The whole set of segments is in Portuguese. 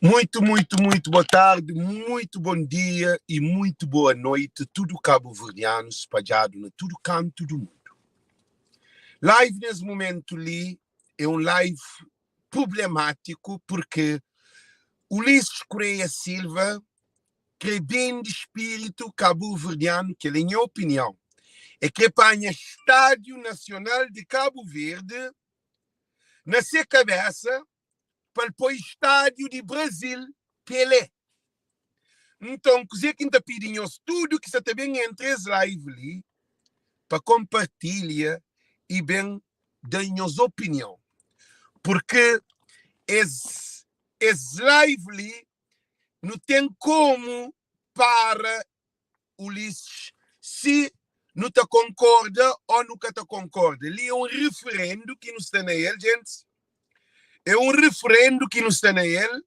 Muito boa tarde, muito bom dia e muito boa noite, tudo cabo-verdiano espalhado em todo canto do mundo. Live nesse momento ali é um live problemático porque Ulisses Correia Silva crê bem de espírito cabo-verdiano, que ele, em minha opinião, é que apanha Estádio Nacional de Cabo Verde na sua cabeça para pôr Estádio de Brasil Pelé. Então, coisa que ainda pedem tudo que você também entre as lives ali para compartilhar e bem dar nossa opinião. Porque as lives ali não tem como para Ulisses se não te concorda ou nunca te concorda. Ali é um referendo que não está na ele, gente. É um referendo que não está na ele.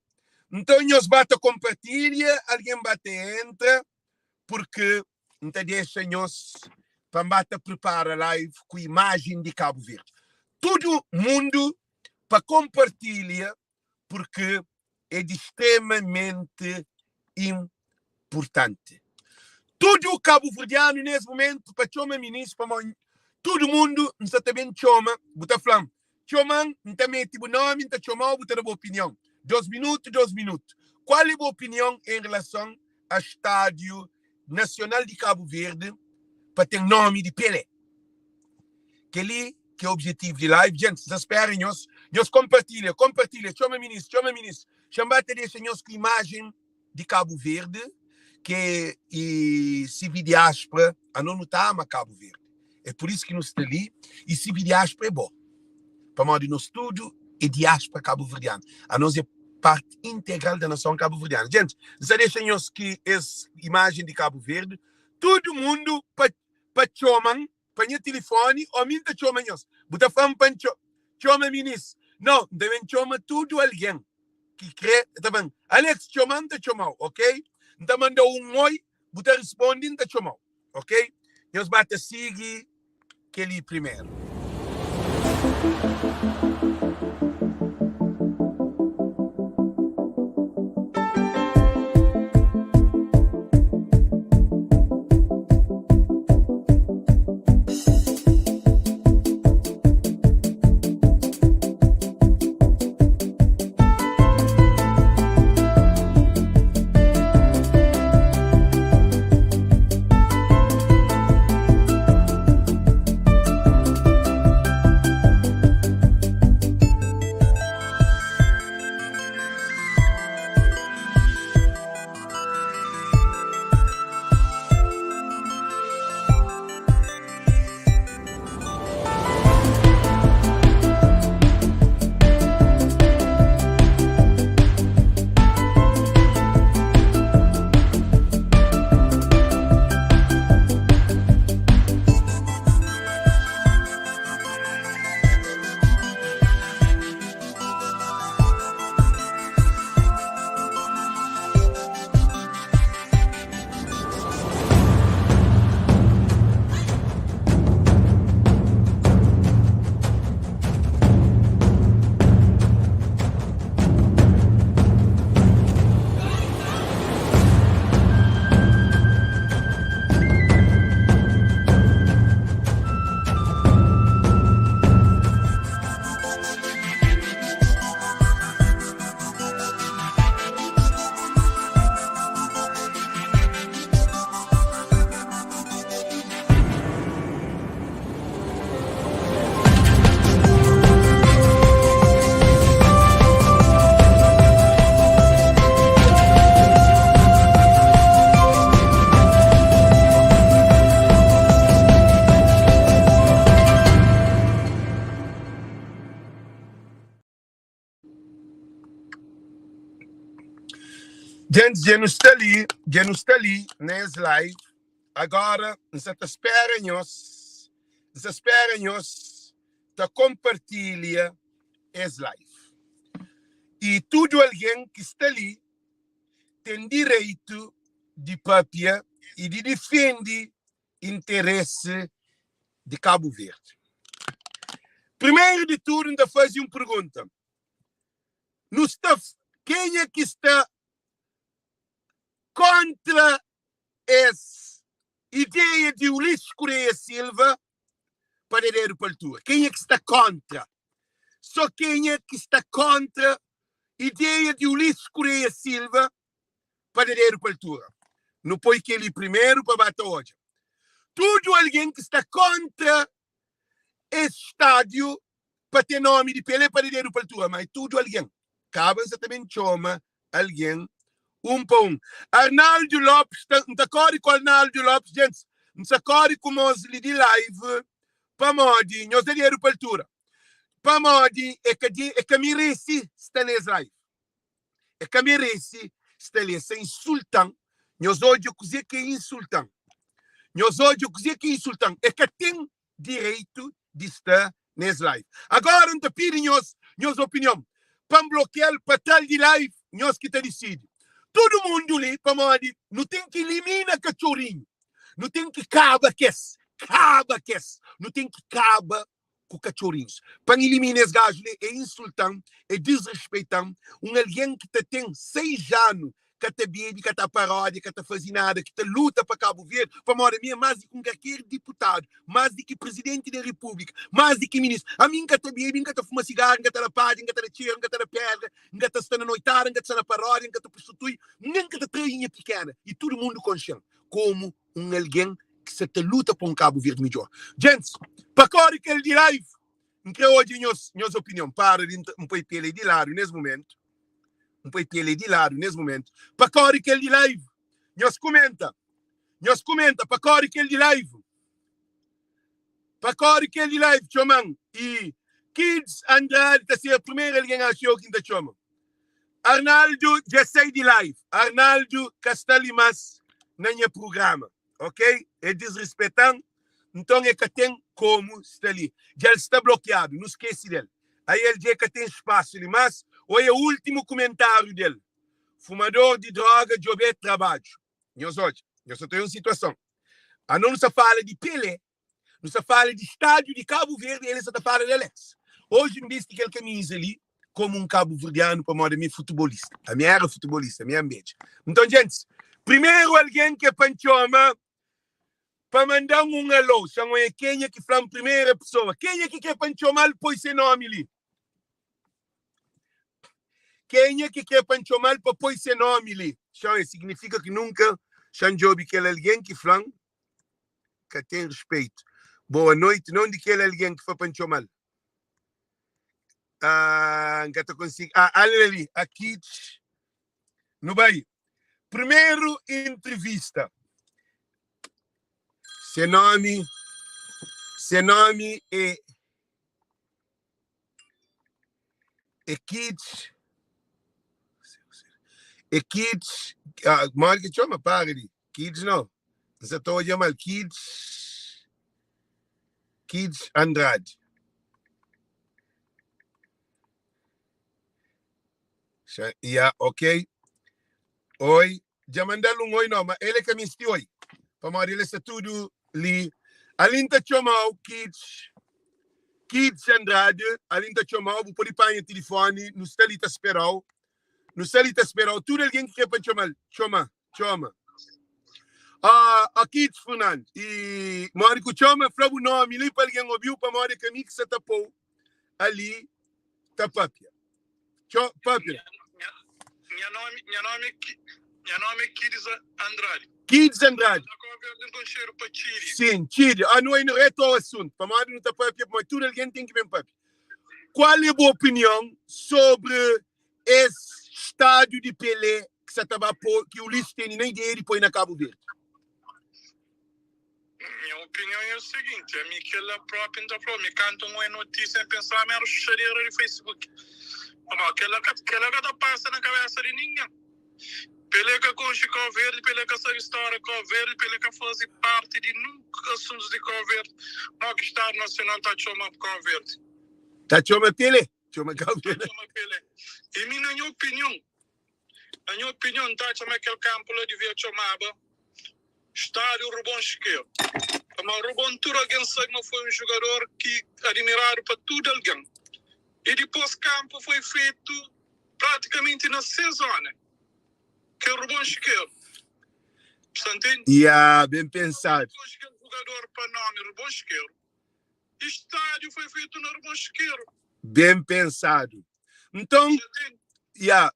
Então, nós bate compartilha, alguém bate entra, porque não te deixa nós para bate preparar a live com a imagem de Cabo Verde. Todo mundo para compartilhar, porque é de extremamente importante. Todo o cabo-verdiano nesse momento, para chamar ministro, para todo mundo, não está também chama, bota flam. Chamam, não está metido nome, não está chamando, bota a boa opinião. 2 minutos. Qual é a boa opinião em relação ao Estádio Nacional de Cabo Verde para ter nome de Pelé? Que ali que é o objetivo de live. Gente, vocês esperem, nós compartilha, chama ministro. Chama-te deixa nós com imagem de Cabo Verde, que e civil diáspora, a não está a Cabo Verde. É por isso que nós estamos ali, e civil diáspora é bom. Para modo de nosso estudo, é diáspora cabo-verdiana. A nós é parte integral da nação cabo-verdiana. Gente, você deixa nós que essa imagem de Cabo Verde, todo mundo para chamar, para o telefone, ou minta chama nós. Bota fama para chama ministro. Não, devem chamar tudo alguém que crê, tá bem? Alex chamando, chamou, ok? Então manda um oi, bota respondendo, chamou, ok? Nós bate seguir que ele primeiro. Gente, já não está ali, nessa live. Agora, você espera nós, compartilha essa live. E todo alguém que está ali tem direito de papia e de defender interesse de Cabo Verde. Primeiro de tudo, ainda faz uma pergunta. Quem é que está contra essa ideia de Ulisses Correia Silva para a aeroportura? Quem é que está contra? Só quem é que está contra a ideia de Ulisses Correia Silva para a aeroportura? Não põe que ele primeiro para bater hoje. Tudo alguém que está contra esse estádio para ter nome de Pelé para a aeroportura, mas tudo alguém. Cabe-se também chama alguém para um. Arnaldo Lopes, não está com Arnaldo Lopes, gente, não está com nós de live, para modi, nós de aeroportura. Para modi, é que me reci está nessa live. É que me reci está ali, sem insultando. Nós hoje coisa que é insultando. Nós hoje coisa que é insultando. É que tem direito de estar nessa live. Agora, não te pedem nossa opinião. Para bloquear para tal de live, nós que te decide. Todo mundo ali, para modi, não tem que eliminar cachorrinho. Não tem que acabar com esse. Não tem que acabar com cachorrinhos. Para eliminar esse gajo, é insultando, é desrespeitando. Alguém que tem 6 anos, que te bebe, que te paródia, que te faz nada, que te luta para Cabo Verde, para morrer minha, mais do que qualquer deputado, mais do que presidente da República, mais do que ministro. A mim que te bebe, que te fuma cigarro, que te rapaz, que te tira, que te pedra, que te está na noitada, que te está na paródia, que te prostitui, nem que te trainha pequena. E todo mundo consciente. Como alguém que se te luta para Cabo Verde melhor. Gente, para correr que ele de live, que hoje nossa opinião, para de um pouco pele de lado nesse momento, para correr que ele de live, nós comenta, para correr que ele de live, chamam, e Kids Andrade, que é a primeira que achou que ainda chama. Arnaldo já sai de live, Arnaldo Castalimas, não é programa. Ok? É desrespeitando. Então é que tem como está ali. Já está bloqueado, não esquece dele. Aí ele diz que tem espaço ali, mas olha o último comentário dele. Fumador de droga, jovem trabalho. Nós só tem uma situação. A não se fala de Pelé, não se fala de estádio de Cabo Verde, ele só fala de Alex. Hoje me disse que ele camisa ali como um cabo-verdiano para moda minha futebolista. A minha era futebolista, a minha ambiente. Então, gente, primeiro alguém que panchoma para mandar um alô, são quem é que fala a primeira pessoa. Quem é que quer panchomar pois seu nome ali? Quem é que quer panchomar para pôr seu nome ali? Então, significa que nunca Xanjobi que é alguém que fala que tem respeito. Boa noite, não de que é alguém que foi panchomar. Que tu consigo. Ali, aqui no Bahia. Primeiro entrevista. Seu nome é Kids. Kids. Mal que chama, para ali. Kids não. Você está a chamar Kids Andrade. Yeah, ok. Oi. Já mandaram oi, não, mas ele que me estiu oi. Para morrer, ele está tudo ali. Ali está chamando Kids Andrade. Ali está chamando, vou pôr o telefone, não está ali a esperar. Não está ali a esperar. Tudo alguém que quer para chamar. Chama. Aqui de Fernando. E Mário chama, fala o nome, ali para alguém ouviu, para Mário que a mim que se tapou ali, tá papia. Papia. Meu nome é Kids Andrade. Kids Andrade. Chiri. Sim, Chiri. Não é reto ao assunto. Para Mário não tá papia, mas tudo alguém tem que ver papia. Qual é a boa opinião sobre esse estádio de Pelé que se estava que o Ulisses tem nem dinheiro e põe na Cabo Verde? Minha opinião é o seguinte, a mim que ela própria ainda falou, me canta uma notícia em pensar, mas era chareira de Facebook. Aquela que passa na cabeça de ninguém. Pelé que conche Cabo Verde, Pelé que sabe história Cabo Verde, Pelé que faz parte de nunca assuntos de Cabo Verde, mas que o Estado Nacional está chamando Cabo Verde. Está chamando Pelé? Chama Cabo Verde. Pelé. E na minha opinião, está chamando aquele campo lá de Via Chamaba, estádio Rubão Chiqueiro. Mas Rubão tudo alguém sabe, mas foi um jogador que admirado para tudo alguém. E depois o campo foi feito praticamente na sezona, que é o bom chiqueiro. Portanto, bem pensado. Jogador para nome, o bom chiqueiro. Estádio foi feito no bom chiqueiro. Bem pensado. Então,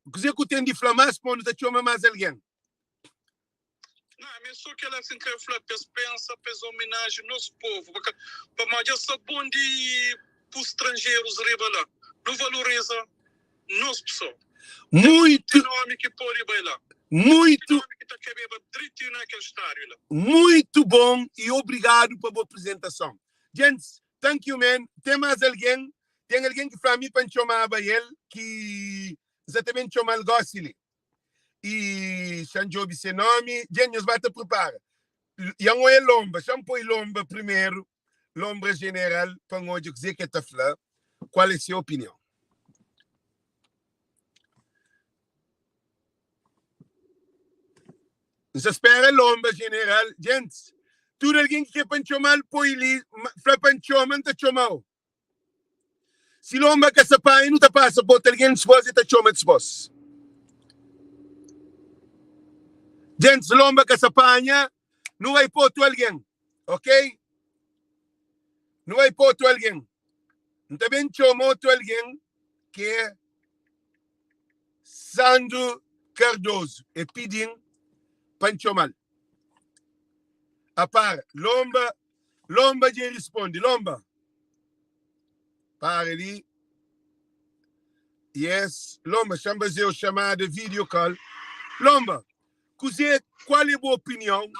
você que tem de inflamar, quando você chama mais alguém? Não, mas só que ela assim que pensa, fez homenagem ao nosso povo. Para mais essa bom de para os estrangeiros lá. Não valoriza nosso pessoal. Muito. Nome que pode bailar. Muito. Nome que está querendo naquele estádio lá. Muito bom e obrigado pela boa apresentação. Gents, thank you, man. Tem mais alguém? Tem alguém que para mim para chamar a ele que exatamente chama o Gossili. E Sanjobi seu nome, Genius vai te preparar. E não é lomba, põe lomba primeiro, lomba general, para onde dizer que está falando. Qual é a sua opinião? Você espera lomba general, gente. Tudo alguém que quer chamar, põe ali, para chamar, não chamar. Se lomba que essa pai não te passa, bota alguém se você te chama de boss. Gente, se lomba que essa panha, não vai pôr tu alguém, ok? Não vai pôr tu alguém. Não também chamou tu alguém que é Sandro Cardoso e pedindo para chamar. A par, lomba de responde, lomba. Para ali. Yes, lomba, chama fazer o chamado video call. Lomba, qual é a boa opinião?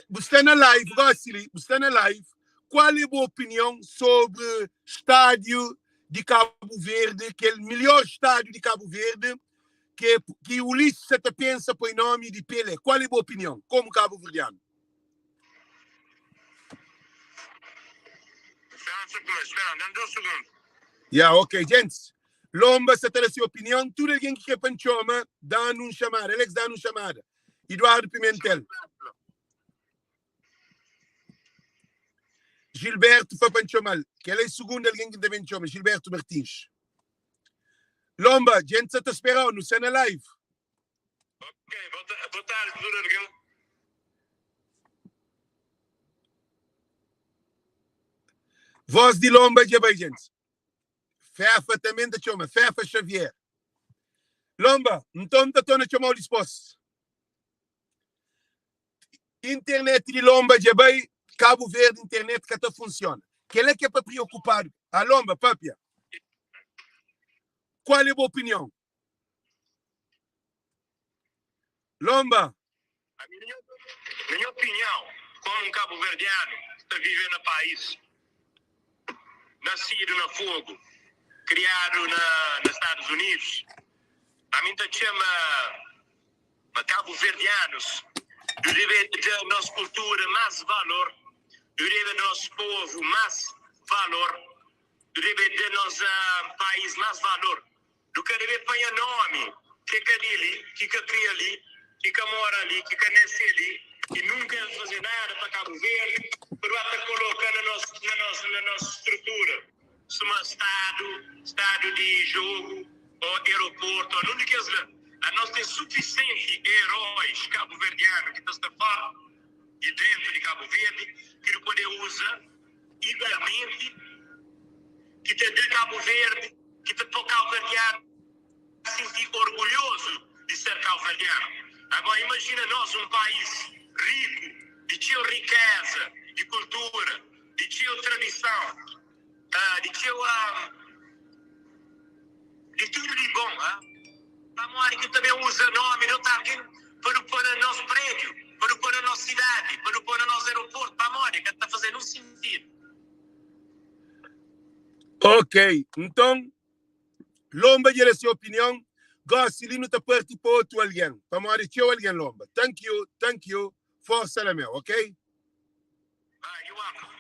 Você está na live, Gossili, você está na live. Qual é a boa opinião sobre o estádio de Cabo Verde, que é o melhor estádio de Cabo Verde, que o Ulisses até pensa por nome de Pelé? Qual é a boa opinião, como cabo-verdiano? Espera, 2 segundos. Ok, gente. Lomba, você tem a sua opinião. Tudo alguém que quer panchoma, dá-nos chamada. Alex, dá-nos chamada. Eduardo Pimentel. Gilberto Papanchomal, que ele é o segundo alguém que deve chamar, Gilberto Martins. Lomba, gente, você está esperando, você na live. Ok, boa tarde, Durargão. Voz de Lomba, de bem, gente. Fefa também da chama, Fefa Xavier. Lomba, então estou na chamada de esposo. Internet de Lomba, de bem. Cabo Verde, internet que até funciona. Quem é que é para preocupar? A Lomba, papia. Qual é a boa opinião? Lomba. A minha opinião, como um cabo-verdiano que está vivendo no país, nascido no fogo, criado nos Estados Unidos, a mim te chama cabo-verdianos, eu devo ter a nossa cultura mais valor, eu devo ter nosso povo mais valor, eu devo ter nosso país mais valor, do que deve apanhar nome, que ali, que cria ali, que mora ali, que nasce ali, e nunca fazer nada para Cabo Verde, para colocar na nossa estrutura. Se um estádio de jogo, ou aeroporto, ou não digas lá. A nós tem suficiente heróis cabo-verdianos que estão fora e dentro de Cabo Verde, que poder usar igualmente, que tem de Cabo Verde, que tem para cabo-verdiano se sentir orgulhoso de ser cabo-verdiano. Agora imagina nós um país rico, de sua riqueza, de cultura, de sua tradição, de tudo de bom. A que também usa nome, não está alguém para pôr no nosso prédio, para pôr na nossa cidade, para pôr no nosso aeroporto, para a Mória, que está fazendo um sentido. Ok, então, Lomba, diz a sua opinião. Gosto, não está perto para outro alguém. Para morrer, tio alguém, Lomba. Thank you. Força na meu, ok?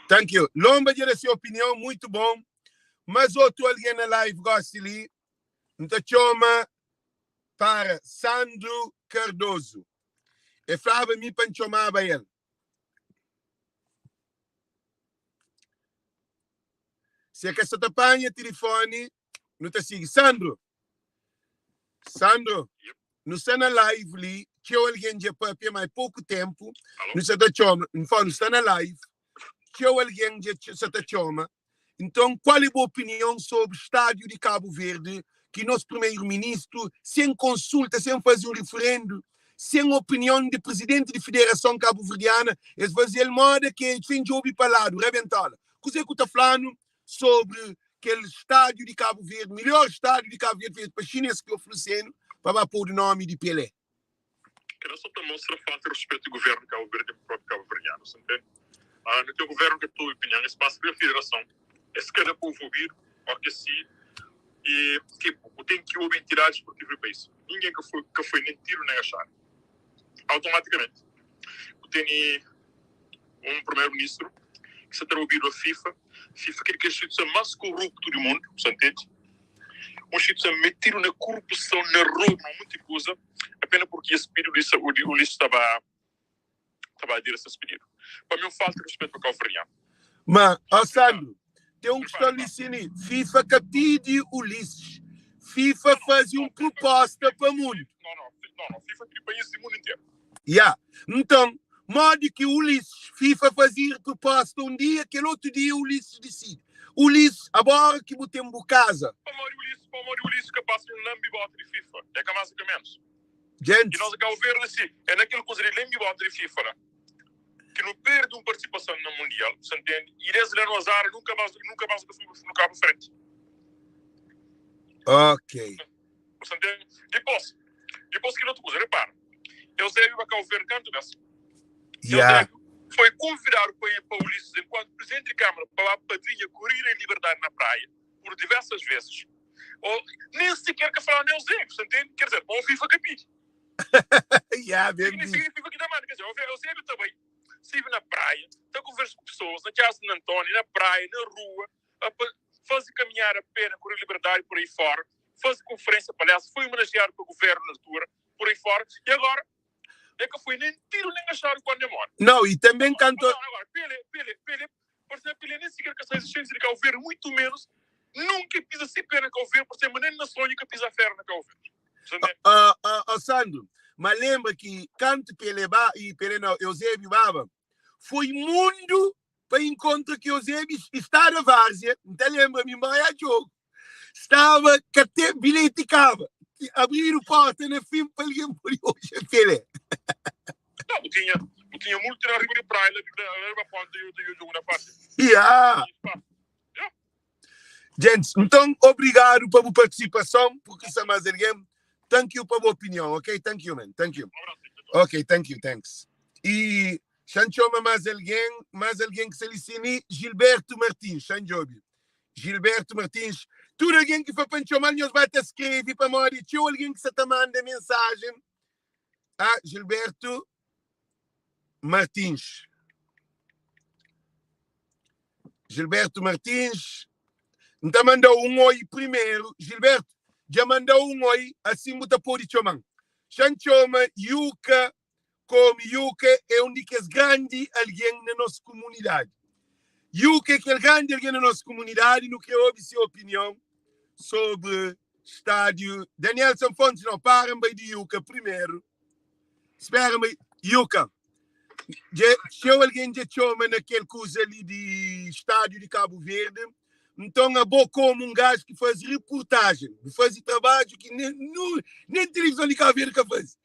Thank you. Lomba, diz a sua opinião, muito bom. Mas outro alguém na live, gosto, não te chama para Sandro Cardoso. E falava me para chamar para ele. Se é que essa te apanha telefone, não te siga. Sandro, Sandro, Yep. no está na live ali, tinha alguém de papi mais pouco tempo, Alô? no está chama, no está na live, tinha alguém de está chama. Então, qual é a sua opinião sobre o estádio de Cabo Verde, que nosso primeiro-ministro, sem consulta, sem fazer um referendo, sem opinião do presidente da Federação Cabo-Verdiana, eles fazem moda que sem jogo para lá, rebentá-la. O que você está falando sobre aquele estádio de Cabo Verde, melhor estádio de Cabo Verde, para a China que oferecendo, para pôr o nome de Pelé? Quero só te mostrar falta de respeito do governo de Cabo Verde e do próprio Cabo-Verdiano, você entende? No teu governo, que a tua opinião, espaço da Federação, é se cada povo ouvir, ou que se e tipo, tem que ouvir entidades esportivas do país. Ninguém que foi nem tiro nem achar. Automaticamente. Tem um primeiro-ministro que se terá ouvido a FIFA. FIFA quer que a instituição mais corrupta do mundo, você entende? Uma instituição metida na corrupção, na roubo, muita coisa, apenas porque esse pedido o lixo estava a dizer esse pedido. Para mim, falta de respeito para o Cabo-Verdiano. Mas, Sandro, tem um questão ali, FIFA que pede Ulisses. FIFA fazia uma proposta para o mundo. Não. FIFA tem países do mundo inteiro. Então, modo que Ulisses, FIFA fazia proposta um dia, aquele outro dia Ulisses decide. Ulisses, agora que botemos em casa. Para o Ulisses que passa um lambi-bota de FIFA. É que mais ou menos. Gente. E nós acabamos de ver assim, é naquele coisa de lambi-bota de FIFA, né? Que não perde uma participação no Mundial, você entende? E desde lá no azar, nunca mais no cabo frente. Ok. Você entende? Depois que não te coisa, repara. Eusébio vai cá ver canto dessa. Eusébio foi convidado para ir para o Ulisses enquanto presidente de Câmara para a padrinha correr em liberdade na praia por diversas vezes. Ou nem sequer que falar no Eusébio, você entende? Quer dizer, o FIFA capite. Bem FIFA que dá mano. Quer dizer, o Eusébio também estive na praia, está a conversar com pessoas, na casa de Antônio, na praia, na rua, fazer caminhar a pena, correr liberdade por aí fora, fazer conferência, palhaço, foi homenageado pelo governo na altura, por aí fora, e agora é que foi nem tiro nem achado quando é morto. Não, e também cantou. Agora, Pelé, por exemplo, Pelé nem sequer que essa existência de Cabo Verde, muito menos, nunca pisa ser pena Cabo Verde, por ser nem na sonho que pisa ferro na Cabo Verde. Sandro, mas lembra que canto Pelé e Pelé não, Eusébio Baba, foi mundo para encontrar que Eusébio está na várzea, então lembra-me, mas é jogo. Estava, que até bilhete cava. Abrir a porta na fim para alguém por hoje, Pelé. Não, eu tinha muito na riba de praia, na ponta e eu jogo na parte. Gente, então, obrigado pela participação, porque isso é mais alguém. Thank you pela opinião, ok? Thank you, man. Thank you. Ok, thank you, thanks. E Xanchoma mais alguém que se licine, Gilberto Martins, Xanjobi. Gilberto Martins, tudo alguém que foi para chamar, nós vai te escrever para morrer, tinha alguém que se te manda mensagem. Gilberto Martins. Gilberto Martins, então mandou um oi primeiro. Gilberto, já mandou um oi, assim muita pôr de chamar. Xanchoma, Yuka, como Yuka é um dos grandes alguém na nossa comunidade. Yuka é grande alguém na nossa comunidade, não quer ouvir sua opinião sobre estádio. Danielson Fontes, não, para-me de Yuka primeiro. Espera-me, Yuka. Se alguém já chama naquele coisa ali de estádio de Cabo Verde, então é bom como um gajo que faz reportagem, faz trabalho que nem televisão de Cabo Verde que faz.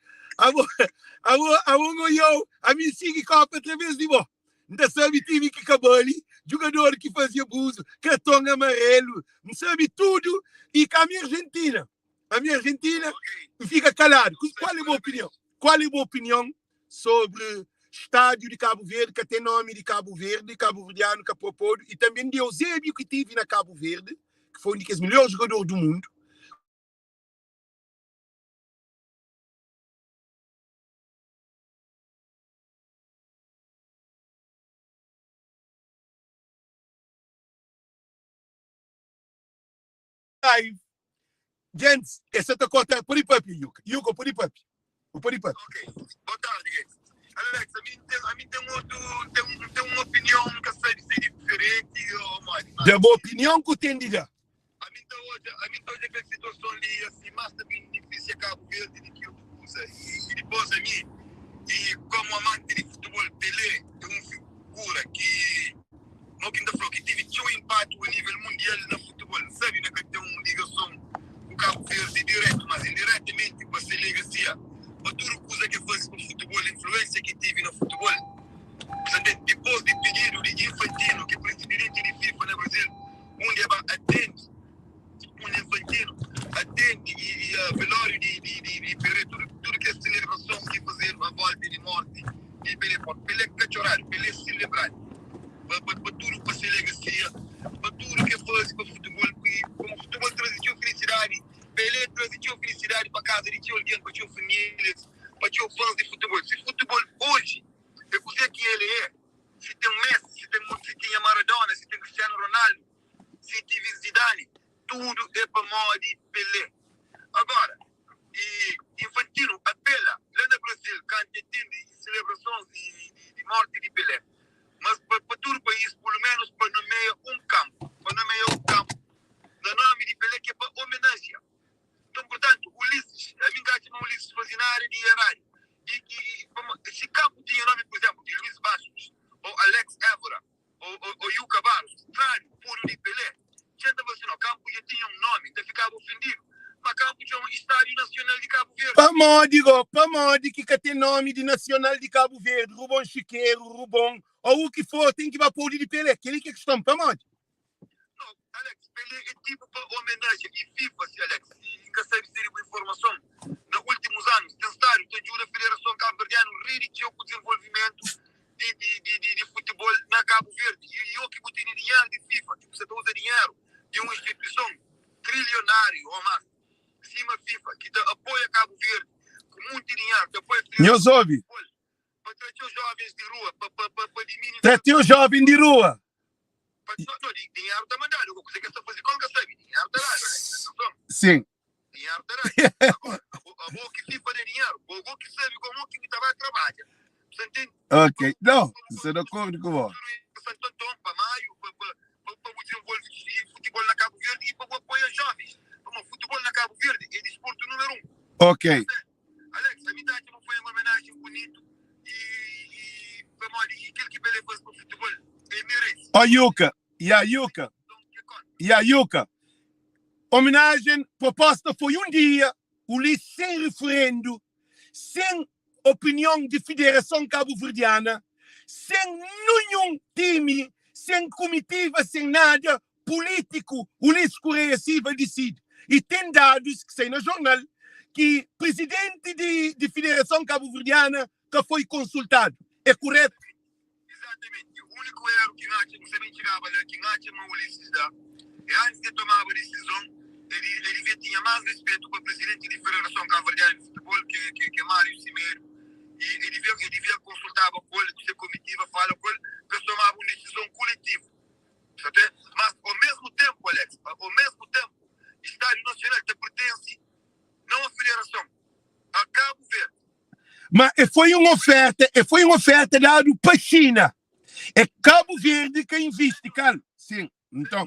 A mim sigue Copa através de bom. Não sabe time que acabou ali, jogador que fazia abuso, cartão amarelo, não sabe tudo. E com a minha Argentina fica calado. Qual é a minha opinião? Qual é a minha opinião sobre estádio de Cabo Verde, que tem nome de Cabo Verde, cabo-verdiano, Capopodo, e também de Eusébio, que tive na Cabo Verde, que foi um dos melhores jogadores do mundo. Gente, essa está cortada por papi, Yuka. Yuka, por papi. Ok, boa tarde. Alex, a mim tem uma opinião que sei dizer diferente. Da boa opinião que tem de já. A mim hoje aquela situação ali, assim, mais também difícil que Cabo Verde de que eu usa. E depois a mim, e como amante de futebol, Pelé é uma figura que não que falou que teve um impacto a nível mundial no futebol, sabe, né, que tem uma ligação com o Cabo Verde direto, mas indiretamente com essa ligacia, para tudo coisa que faz com o futebol, a influência que teve no futebol. Portanto, depois de pedido de Infantino, que é presidente de FIFA no Brasil, onde atende, onde Infantino atende e velório de Pelé, tudo que é celebração que fazer a volta de morte de Pelé, Pelé cachorar, Pelé celebrar, para tudo para ser legacia, para tudo que faz para o futebol, como o futebol transmitiu felicidade, Pelé transmitiu felicidade para casa de alguém, para ter famílias, para ter fãs de futebol. Se futebol hoje é coisa que ele é, se tem Messi, se tem Maradona, se tem Cristiano Ronaldo, se tem Zidane, tudo é para moda de Pelé. Agora, e Infantino apela lá no Brasil, quando tem celebrações de morte de Pelé. Mas para todo o país, pelo menos para nomear um campo, no nome de Pelé, que é para homenagem. Então, portanto, Ulisses, a mim gato chama Ulisses Fazinari de Herari. E esse campo tinha nome, por exemplo, de Luiz Bastos, ou Alex Évora, ou Yuka Barros, estranho, puro de Pelé. Gente, você não, campo já tinha um nome, então ficava ofendido. Mas campo tinha um Estádio Nacional de Cabo Verde. Para modi que tem nome de Nacional de Cabo Verde, Rubão Chiqueiro, Rubão, ou o que for, tem que pôr de Pelé. Aquele que é questão, para modi. Não, Alex, Pelé é tipo para homenagem. E FIFA, se Alex, e nunca sabe se uma informação. Nos últimos anos, tem estádio, tem a Federação Cabo-Verdiana, rediciou o desenvolvimento de futebol na Cabo Verde. E eu que botei dinheiro de FIFA, que você usa dinheiro de uma instituição trilionária ou mais, cima FIFA, que apoia Cabo Verde, com muito dinheiro, que apoia Meus ouve. para trazer os jovens de rua, para diminuir. Trazer os jovens de rua. Não, dinheiro está mandando. Você quer fazer como que sabe? Dinheiro está lá, Sim. Dinheiro está lá. Agora, a boa que FIFA de dinheiro, a boa que sabe como que estava trabalhando. Você entende? Ok. Não, você não acordo com você. Para maio, para o desenvolvimento de futebol na Cabo Verde e para o apoio aos jovens. Como futebol na Cabo Verde é desporto número 1. Ok. Alex, a minha não foi uma homenagem bonita e aquilo que Pelé faz para o futebol é merece. Ó, Yuka. E a Yuka. Homenagem proposta foi um dia, Ulisses sem referendo, sem opinião de Federação Cabo-Verdiana, sem nenhum time, sem comitiva, sem nada, político, Ulisses Correia Silva decide. E tem dados que saem no jornal que presidente de Federação Cabo-Verdiana que foi consultado. É correto? Exatamente. O único erro que você me tirava que o Ulisses dá, e antes de tomar a decisão, ele tinha mais respeito para o presidente da Federação Cabo-Verdiana de Futebol, que é Mário Cimeiro, e ele devia consultar com ele, se a comitiva fala com ele, para tomar uma decisão coletiva. Mas, ao mesmo tempo, Alex, o Estádio Nacional te pertence não à Federação, a Cabo Verde. Mas foi uma oferta dada para a China. É Cabo Verde que investe, cara. Sim, então.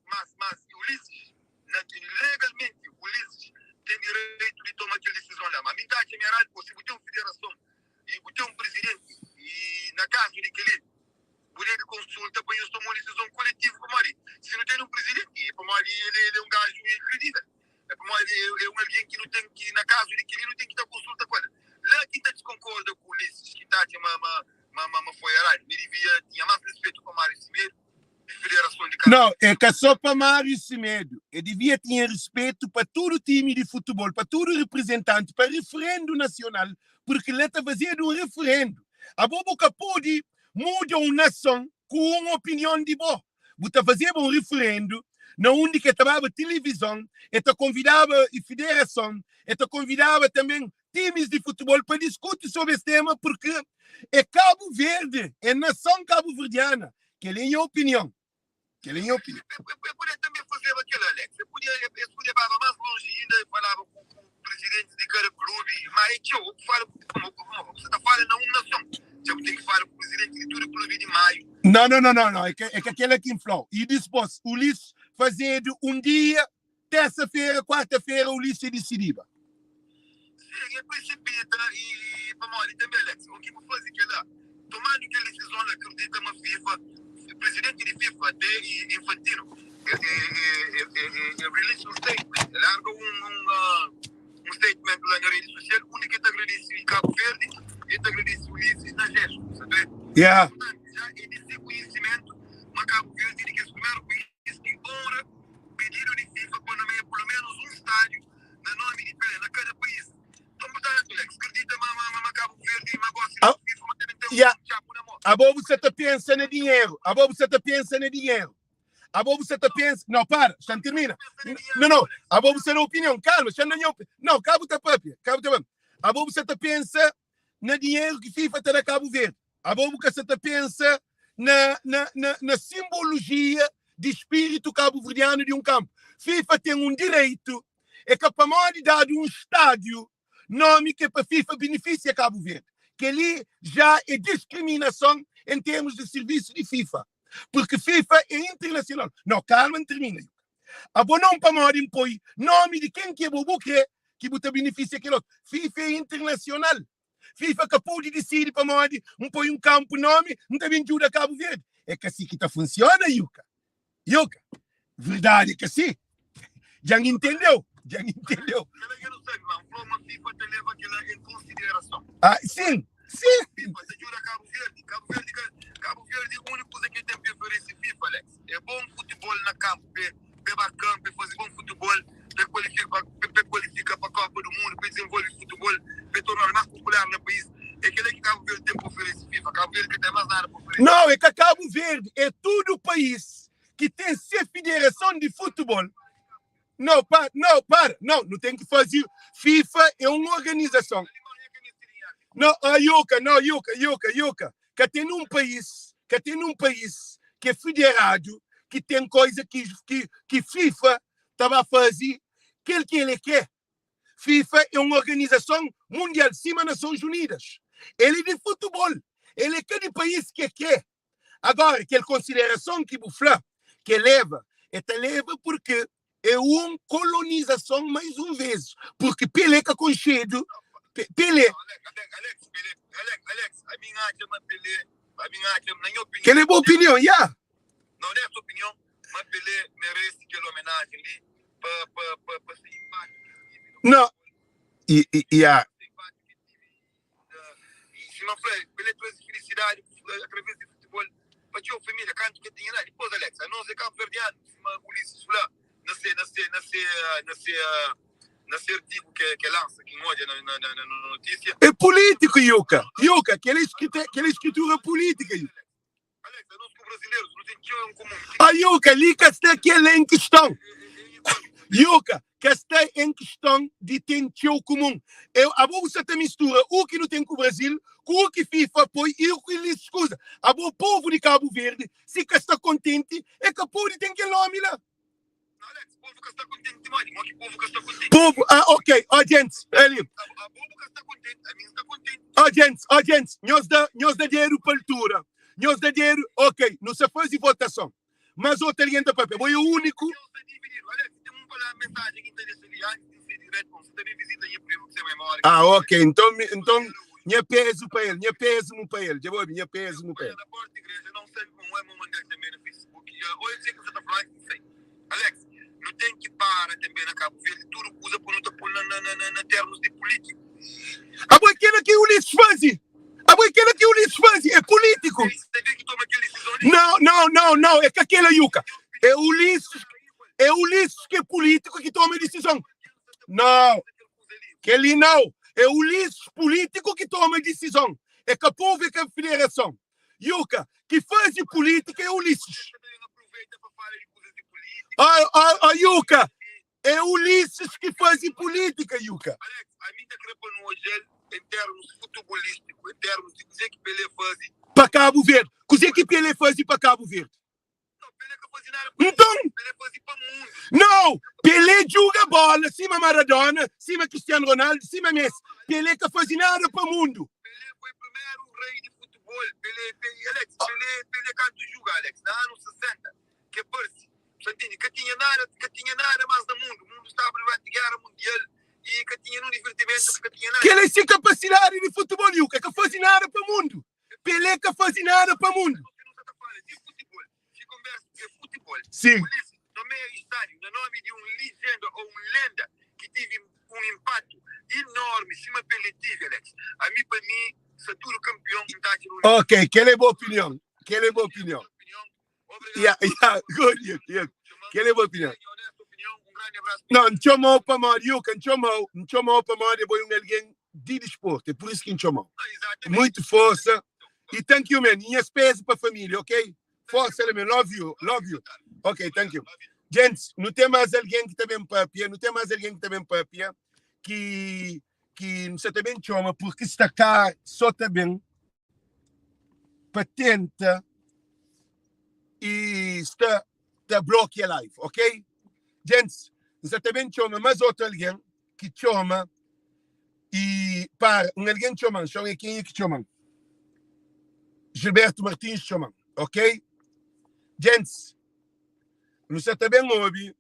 Mas Ulisses, legalmente, Ulisses tem direito de tomar aquela decisão lá. Mas a minha taxa é se você tem uma federação e você tem um presidente, e na casa de que ele poder consulta para eles tomar uma decisão coletiva para Mari. Se não tem um presidente, para Mari ele é um gajo incrível. É para Mari é um alguém que não tem que, na casa de que ele não tem que dar consulta com ele. Lá que está desconcorda com o Ulisses, que está uma foi errado. Ele tinha mais respeito para Mário Cimeiro. Não, é que só para Mário Cimedo. Eu devia ter respeito para todo o time de futebol, para todo o representante, para o referendo nacional, porque ele está fazendo um referendo. A boca pode mudar uma nação com uma opinião de boa. Você fazia um referendo, na onde que estava televisão, e convidava a federação, e convidava também times de futebol para discutir sobre esse tema, porque é Cabo Verde, é nação cabo-verdiana, que ele é a opinião. Eu podia também fazer aquilo, Alex. Eu podia levar mais longe ainda e falava com o presidente de cada clube. Mas eu falo, você está falando uma nação. Eu tenho que falar com o presidente de todo o clube de maio. Não. É que aquele aqui inflou. E depois, o Ulisses fazendo um dia, terça-feira, quarta-feira, o Ulisses decidiva. é precipita e para morrer também, Alex. O que vou fazer que lá? Tomando aquela decisão, acredita na FIFA, o presidente de FIFA, até Infantino, release um statement, larga um statement lá na rede social, único que te agradece em Cabo Verde e te agradece o Ulisses na GESCO, sabe? Yeah. Já é desse conhecimento, mas Cabo Verde é o primeiro país que honra o pedido de FIFA para nomear pelo menos um estádio na nome de Pelé, na cada país. Então, portanto, Alex, acredita mas Cabo Verde e gosta de FIFA, mas também tem um chapo na mão. A bobo você tá pensa no dinheiro. A bobo você tá pensa no dinheiro. A bobo você tá pensa... Não, para, já termina. Não. A bobo você não opinião. Calma, já não. Não, cabo tá papi. A bobo você tá pensa no dinheiro que FIFA tem na Cabo Verde. A bobo você tá pensa na simbologia de espírito cabo-verdiano de um campo. FIFA tem um direito, é capaz de dar um estádio, nome que para FIFA beneficia Cabo Verde. Que ali já é discriminação em termos de serviço de FIFA. Porque FIFA é internacional. Não, calma, termina. A boa não para morrer impõe nome de quem que é bobo que buta beneficia aquele outro. FIFA é internacional. FIFA que pode decidir para morrer impõe um campo nome, não tem ajuda Cabo Verde. É que assim que tá funciona, Yuka. Verdade é que assim. Já entendeu? Eu não sei, mas uma FIFA te leva aquilo em consideração. Sim. FIFA te ajuda Cabo Verde. Cabo Verde é o único que tem que oferecer FIFA, Alex. É bom futebol na campo, é bacana, é fazer bom futebol, é qualifica para a Copa do Mundo, para desenvolver futebol, para tornar mais popular no país. É aquele que Cabo Verde tem que oferecer FIFA. Cabo Verde que tem mais nada para oferecer. Não, é que Cabo Verde é todo o país que tem sua federação de futebol. Não tem que fazer. FIFA é uma organização. Não, Yuka. Que tem um país que é federado, que tem coisa que FIFA estava a fazer, que ele quer. FIFA é uma organização mundial, cima das Nações Unidas. Ele é de futebol. Ele é cada país que quer. Agora, aquela consideração que bufla, que leva porque é uma colonização mais uma vez. Porque Pelé que aconchego. Pelé. Alex, a minha Pelé, na minha opinião. Que é boa opinião, já. Não é a sua opinião, mas Pelé merece aquela homenagem ali para ser impacto. Não. Se não foi, Pelé trouxe felicidade através do futebol para a tua família, canto que tinha lá. Depois, Alex, a nós é Cabo Verdeano, Ulisses lá, nesse artigo que lança aqui hoje na notícia. É político, Yuka, aquela escritura política. Alex, nós como brasileiros não temos em comum. Yuka, ali que está aquele em questão. Yuka, que está em questão de ter comum. A boa você tem mistura o que não tem com o Brasil, com o que FIFA apoia e o que ele escusa. A boa povo de Cabo Verde, se que está contente, é que o povo tem que nome lá. Alex, o povo que está contente, mano. O povo que está contente. Povo, ok, gente, ali. O povo que está contente, a mim está contente. Gente, nós dá dinheiro para a altura. Nós dá dinheiro, ok, não se faz votação. Mas outra linha da papel, é o único. Alex, tem uma mensagem que interessa ali, antes de ser direto, você também visita aí primo que você vai embora. Ok, então, minha peso para ele, já vou, minha peso para ele. Na porta da igreja, não sei como é, mandar também no Facebook. Hoje eu sei que você está falando, não sei. Alex, não tem que parar também na Cabo Verde, tudo usa por não estar por na termos de político. Aquilo que o Ulisses faz, é político. Você vê que toma aquela decisão? Não, é que aquela Yuka. É o Ulisses que é político que toma a decisão. Não, que ele não. É o Ulisses político que toma a decisão. É que a povo é que é a federação. Yuka, que faz de política é Ulisses. Yuka, é Ulisses que faz de política, Yuka. Alex, a mim está crepando hoje em termos futebolísticos, em termos de dizer que Pelé faz. Para Cabo Verde. Dizer que Pelé faz para Cabo Verde. Não, Pelé que faz nada. Então, Pelé faz para o mundo. Não, Pelé joga bola, cima Maradona, cima Cristiano Ronaldo, cima Messi. Pelé que faz nada para o mundo. Pelé foi o primeiro rei de futebol. Pelé canto joga, Alex, nos anos 60. Que Percy. Você entende? Que tinha nada mais no mundo. O mundo estava na Guerra Mundial. E que tinha um divertimento que tinha nada. Que ele sem capacidade de futebol, e o que faz nada para o mundo. Pelé que faz nada para o mundo. De futebol. Se conversa de futebol. Sim. No meio estádio, no nome de legenda ou lenda que teve impacto enorme em cima Pelé, Alex. A mim, para mim, se tudo campeão, ok, que é boa opinião. Que é boa opinião. Good. Que é boa opinião. Não, não chamou para mal, não chamou para mal, depois alguém de desporto, é por isso que não chamou. Muito força. E thank you, man. Minha espécie para a família, ok? Força, man. Love you. Ok, thank you. Gente, não tem mais alguém que também papia, que não sei também chama, porque está cá só também patenta e está bloqueia live, ok? Gente, não sei também chama, mas outro alguém que chama e para alguém chama, quem é que chama? Gilberto Martins chama, ok? Gente, não sei também ouve.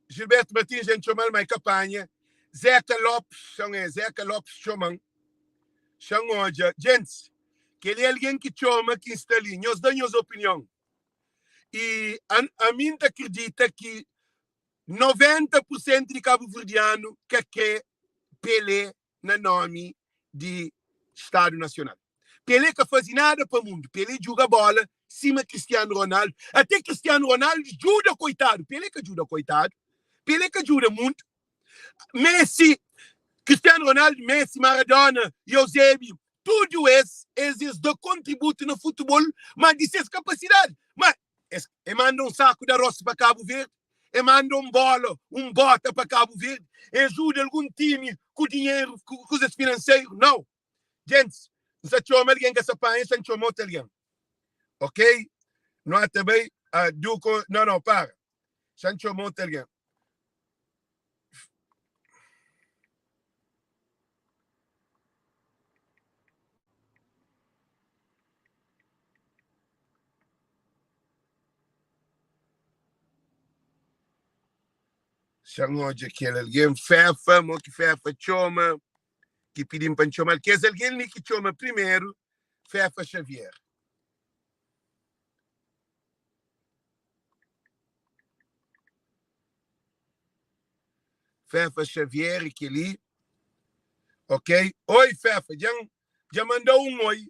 Gilberto Martins, gente, chama mais campanha. Zeca Lopes, chama. Gente, que ele é alguém que chama, que está ali. Nós damos opinião. E a mim acredita que 90% de cabo-verdiano quer Pelé no nome de Estado Nacional. Pelé que faz nada para o mundo. Pelé joga bola, cima Cristiano Ronaldo. Até Cristiano Ronaldo ajuda, coitado. Pelé que ajuda, coitado. Pelé que ajuda muito. Messi, Cristiano Ronaldo, Messi, Maradona, Eusébio, tudo esses do contributo no futebol, mas de suas capacidades. Mas manda saco de arroz para Cabo Verde, manda bola, bota para Cabo Verde, ajuda algum time com dinheiro, com coisas financeiras. Não. Gente, se chama alguém que essa pensa, se chama outro alguém. Ok? Não é também, não, para. Se chama outro alguém. Chamou de aquele alguém, Fefa, que Fefa chama, que pedimos para chamar, que é alguém que chama primeiro, Fefa Xavier. Fefa Xavier, que ali, ok? Oi, Fefa, já mandou oi.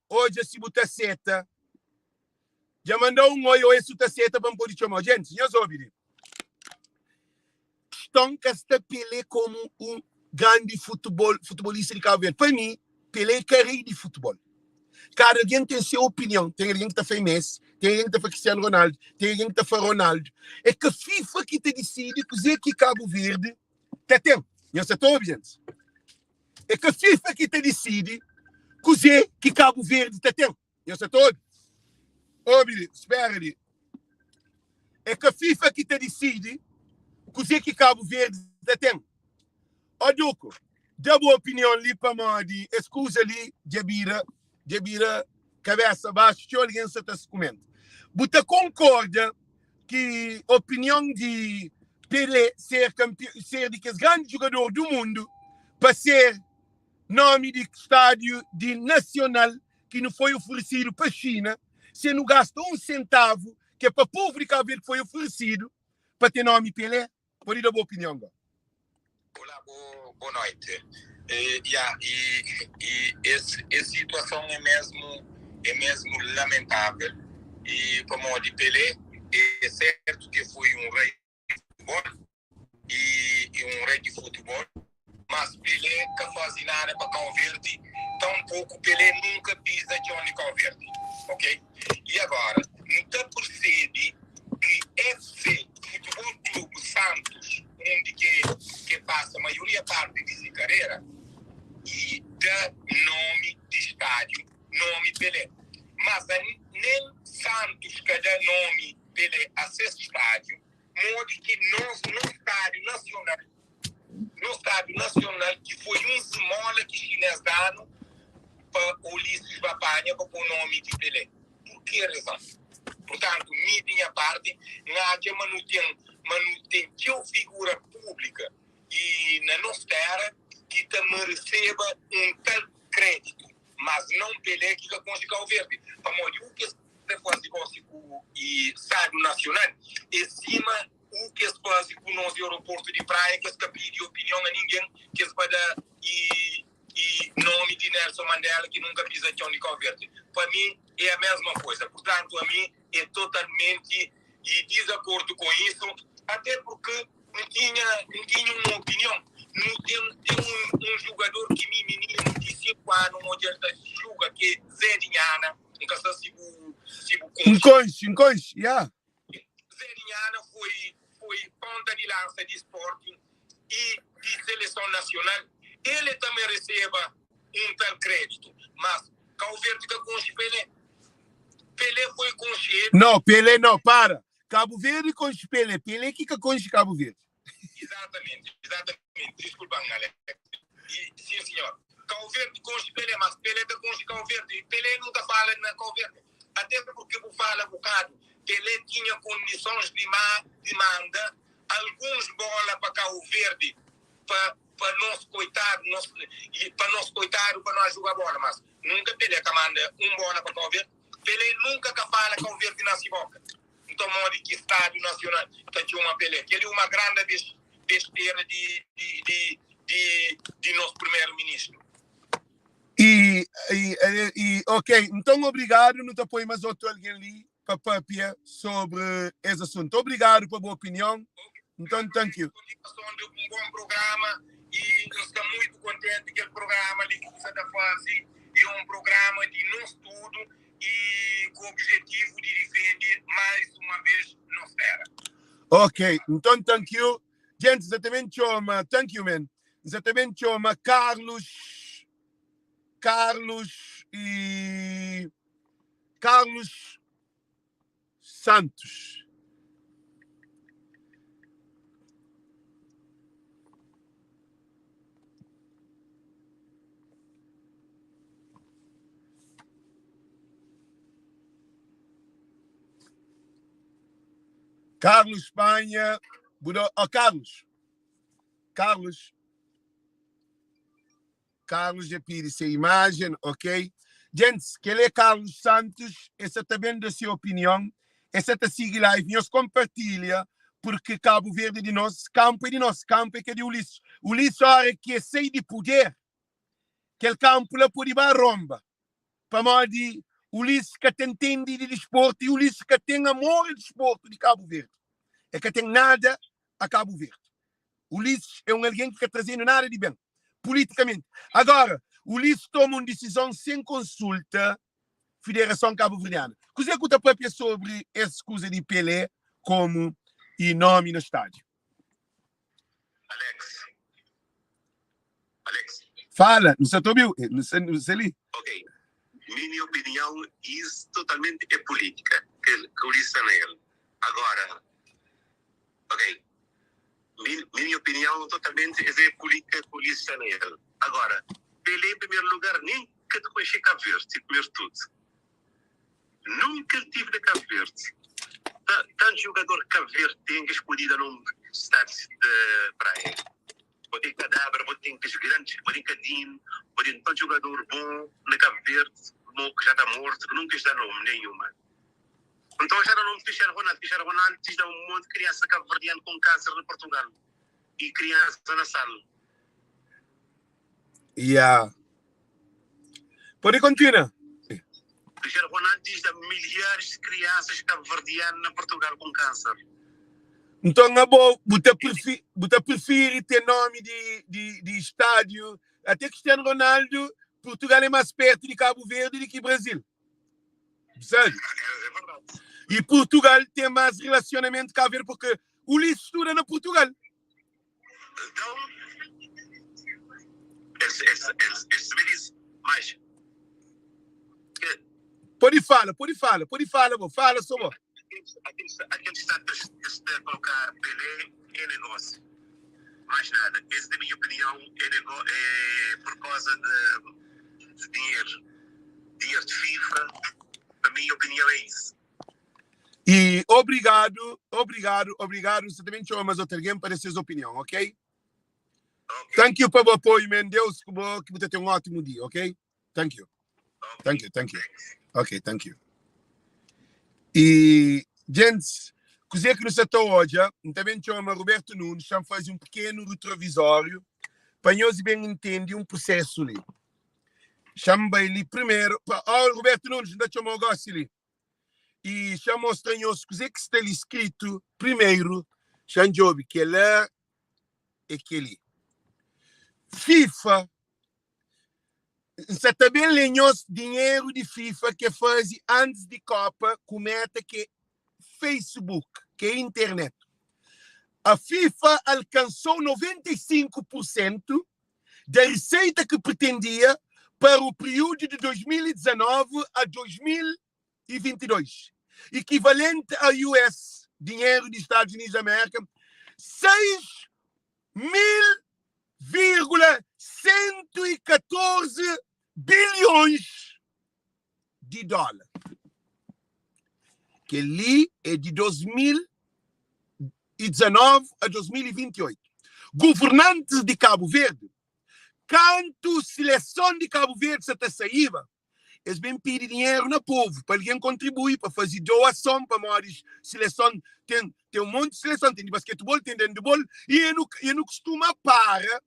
Hoje se botar seta. Já mandou oi, hoje se botar seta para poder chamar. Gente, já soube. Estão que está Pelé como grande futebolista de Cabo Verde. Para mim, Pelé é rei de futebol. Cada alguém tem sua opinião. Tem alguém que está Messi, tem alguém que está Cristiano Ronaldo, tem alguém que está Ronaldo. É que a FIFA que te decide que Cabo Verde tem. Não se está ouvindo. É que a FIFA que te decide que Cabo Verde tem. Não se está ouvindo. Ouve, espera ali. É que a FIFA que te decide que Cabo Verde tem. Ó, Duco, dá boa opinião ali para mim, escusa ali, Jabira, cabeça baixa, deixa eu alguém se está se comendo. Você concorda que a opinião de Pelé ser de que é grande jogador do mundo para ser nome de estádio de nacional que não foi oferecido para a China, se não gasta um centavo, que é para o povo de Cabo Verde que foi oferecido para ter nome Pelé? Pode dar boa opinião, agora. Olá, boa noite. E essa situação é mesmo lamentável. E como de Pelé, é certo que foi um rei de futebol e um rei de futebol, mas Pelé que faz nada para Cabo Verde, tampouco Pelé nunca pisa de Cabo Verde, ok? E agora, não percebe que esse Futebol Clube Santos, onde que passa a maioria parte de sua carreira, e dá nome de estádio, nome Pelé. Mas nem Santos que dá nome Pelé a esse estádio, modo que no estádio nacional, que foi um esmola que chinês daram para Ulisses Bapanha para o nome de Pelé. Por que razão? Portanto, minha parte, na manutenção figura pública receba tal crédito, mas não Pelé que consiga Cabo Verde. Para morrer o que se faz com o Estado Nacional, em cima o que se faz com o nosso aeroporto de praia, que se pede opinião a ninguém, que se pode e nome de Nelson Mandela, que nunca pisa chão de Cabo Verde. Para mim, é a mesma coisa. Portanto, a mim é totalmente em desacordo com isso, até porque não tinha uma opinião. Não tem um jogador que me menino de 5 anos, onde ele joga, que é Zé Dinhana, nunca sei se o Conche, yeah. Zé Dinhana foi ponta de lança de esporte e de seleção nacional. Ele também receba tal crédito, mas Cabo Verde que conche Pelé. Pelé foi conche. Não, Pelé não, para. Cabo Verde conche Pelé. Pelé que conche Cabo Verde. Exatamente. Desculpa, Alex. Sim, senhor. Cabo Verde conche Pelé, mas Pelé que conche Cabo Verde. Pelé nunca fala na Cabo Verde. Até porque eu falo um bocado. Pelé tinha condições de mandar alguns bolas para Cabo Verde, para nós coitado, para nós jogar bola, mas nunca Pelé que manda bola para Cabo Verde. Pelé nunca que fala Cabo Verde na boca. Então, modo que Estádio Nacional tinha uma Pelé, que ele é uma grande besteira de nosso primeiro-ministro. Ok, então obrigado, não te apoio mais outro alguém ali para papia sobre esse assunto. Obrigado pela boa opinião. Então, thank you. Um bom programa e eu estou muito contente que o programa de que você está fazendo é um programa de nós tudo e com o objetivo de defender mais uma vez nossa terra. Ok, então, thank you. Gente, exatamente chama, thank you, man. Exatamente chama Carlos Santos. Carlos Espanha. Carlos de Pires, a imagem, ok? Gente, que ele é Carlos Santos, essa também da sua opinião, essa está seguir live, nós compartilha, porque Cabo Verde de nós, campo é de nós, campo é que é de Ulisses. Ulisses hora que é sei de poder, que ele campo lá por ir romba, para modo de Ulisses que tem entende de desporto e Ulisses que tem amor de desporto de Cabo Verde. É que tem nada a Cabo Verde. Ulisses é alguém que está trazendo nada de bem, politicamente. Agora, Ulisses toma uma decisão sem consulta Federação Cabo-Verdiana. O que você pode sobre essa coisa de Pelé como e nome no estádio? Alex. Fala, não sei ouviu? Não sei ali. Ok. Minha opinião isso totalmente é política, que Ulisses é nele. Agora, ok. Minha opinião totalmente é política que Ulisses é nele. Agora, Pelé em primeiro lugar, nem que te conheci Cabo Verde, primeiro tudo. Nunca tive de Cabo Verde. Tanto jogador que Cabo Verde tem escolhido num estado de praia. Pode ter cadáver, pode ter grandes, pode ter cadinho, pode ter tanto jogador bom na Cabo Verde, que já está morto, que nunca está nome nenhuma. Então já não Cristiano Ronaldo diz um monte de criança cabo-verdiana com câncer no Portugal. E criança na sala. Yeah. Pode continuar. Cristiano Ronaldo diz de milhares de crianças cabo-verdianas na Portugal com câncer. Então, é bom, você prefere ter nome de estádio. Até Cristiano Ronaldo, Portugal é mais perto de Cabo Verde do que Brasil. Sabe? É verdade. E Portugal tem mais relacionamento com a ver porque o Ulisses estuda na Portugal. Então, saber isso. Mas, pode falar, fala só. aquele status de colocar Pelé é negócio. Mais nada. Essa, na minha opinião, é por causa de dinheiro. Dinheiro de FIFA. A minha opinião é isso. E obrigado. Você também chama mais outra alguém para essa opinião, ok? Thank you pelo apoio, man. Deus que você tenha um ótimo dia, ok? Thank you. Thank you. Ok, thank you. E, gente, coisa que nos atou hoje, também chama Roberto Nunes, chama fazer um pequeno retrovisório para nós bem entender um processo ali. Chama ele primeiro, Roberto Nunes, ainda chama o gosto ali. E chama os estranhos, coisa que está ali escrito primeiro, chama Job, que ele é aquele. FIFA, você também lenhos dinheiro de FIFA que faz antes de Copa, cometa que Facebook, que é internet. A FIFA alcançou 95% da receita que pretendia para o período de 2019 a 2022, equivalente a US, dinheiro dos Estados Unidos da América, 6.114 bilhões de dólares. Que ali é de 2019 a 2028. Governantes de Cabo Verde, quanto seleção de Cabo Verde se está saindo, eles bem pedem dinheiro no povo, para alguém contribuir, para fazer doação, para mais seleção. Tem um monte de seleção, tem de basquetebol, tem de handebol, e eu não costuma para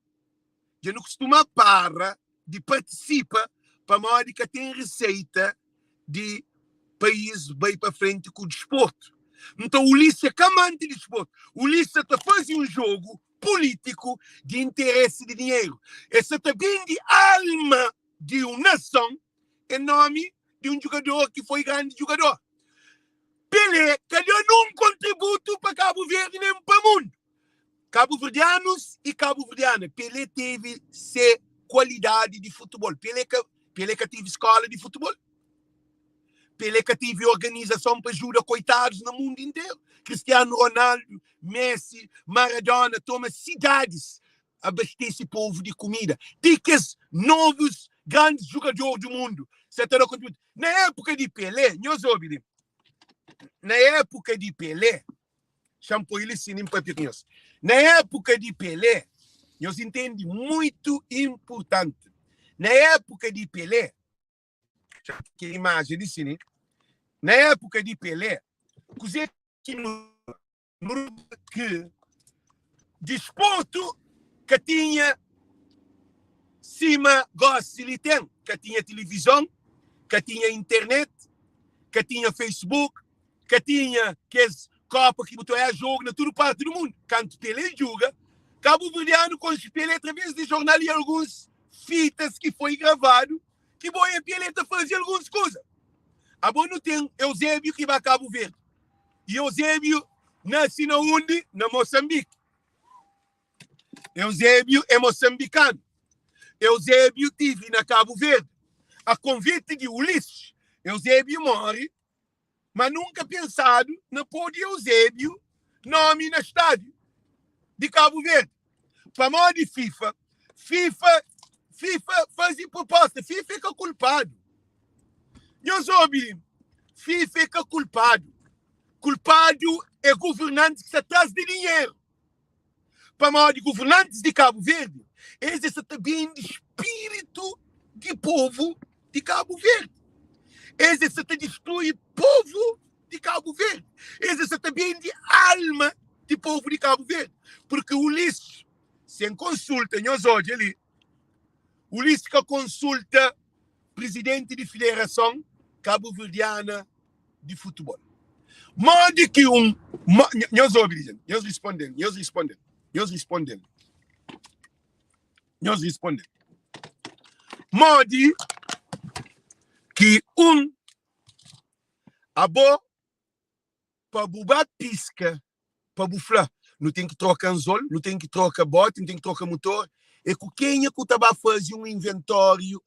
de participar para mais que tem receita de país bem para frente com o desporto. Então, o Ulisses é camante de desporto. O Ulisses está fazendo um jogo político de interesse de dinheiro. Esse também de alma de uma nação em nome de um jogador que foi grande jogador. Pelé, cadê um contributo para Cabo Verde nem para o mundo? Cabo-verdianos e cabo-verdianas. Pelé teve qualidade de futebol. Pelé que teve escola de futebol. Pelé que teve organização para ajudar coitados no mundo inteiro. Cristiano Ronaldo, Messi, Maradona, toma cidades, abastece o povo de comida. Tem que os novos grandes jogadores do mundo. Na época de Pelé, na época de Pelé, na época de Pelé, nós entendemos muito importante. Na época de Pelé, que imagem de cine, na época de Pelé, que desporto que tinha cima gosto ele tem, que tinha televisão, que tinha internet, que tinha Facebook, que tinha Copa que botou a jogo na toda parte do mundo. Quando Pelé joga, Cabo Verdeano com Pelé através de jornal e alguns fitas que foi gravado, que boia Pelé fazia algumas coisas. A bom não tem Eusébio que vai a Cabo Verde. E Eusébio nasce na onde? Na Moçambique. Eusébio é moçambicano. Eusébio teve na Cabo Verde. A convite de Ulisses, Eusébio morre, mas nunca pensado na pôr de Eusébio nome no estádio de Cabo Verde. Para modo de FIFA fazia proposta. FIFA fica culpado. Nós ouvimos. FIFA fica culpado. Culpado é governante que se atrás de dinheiro. Para modo de governantes de Cabo Verde, eles também de espírito de povo de Cabo Verde. Eles destruem povo de Cabo Verde. Eles também de alma de povo de Cabo Verde. Porque o Ulisses, sem consulta, nós hoje ali, Ulisses que consulta presidente de federação cabo-verdiana de futebol. Mande que nós ouvimos, nós respondemos. Mande que abo para bubar pisca, para buflar. Não tem que trocar anzol, não tem que trocar bote, não tem que trocar motor. É que quem é que estava fazer um inventário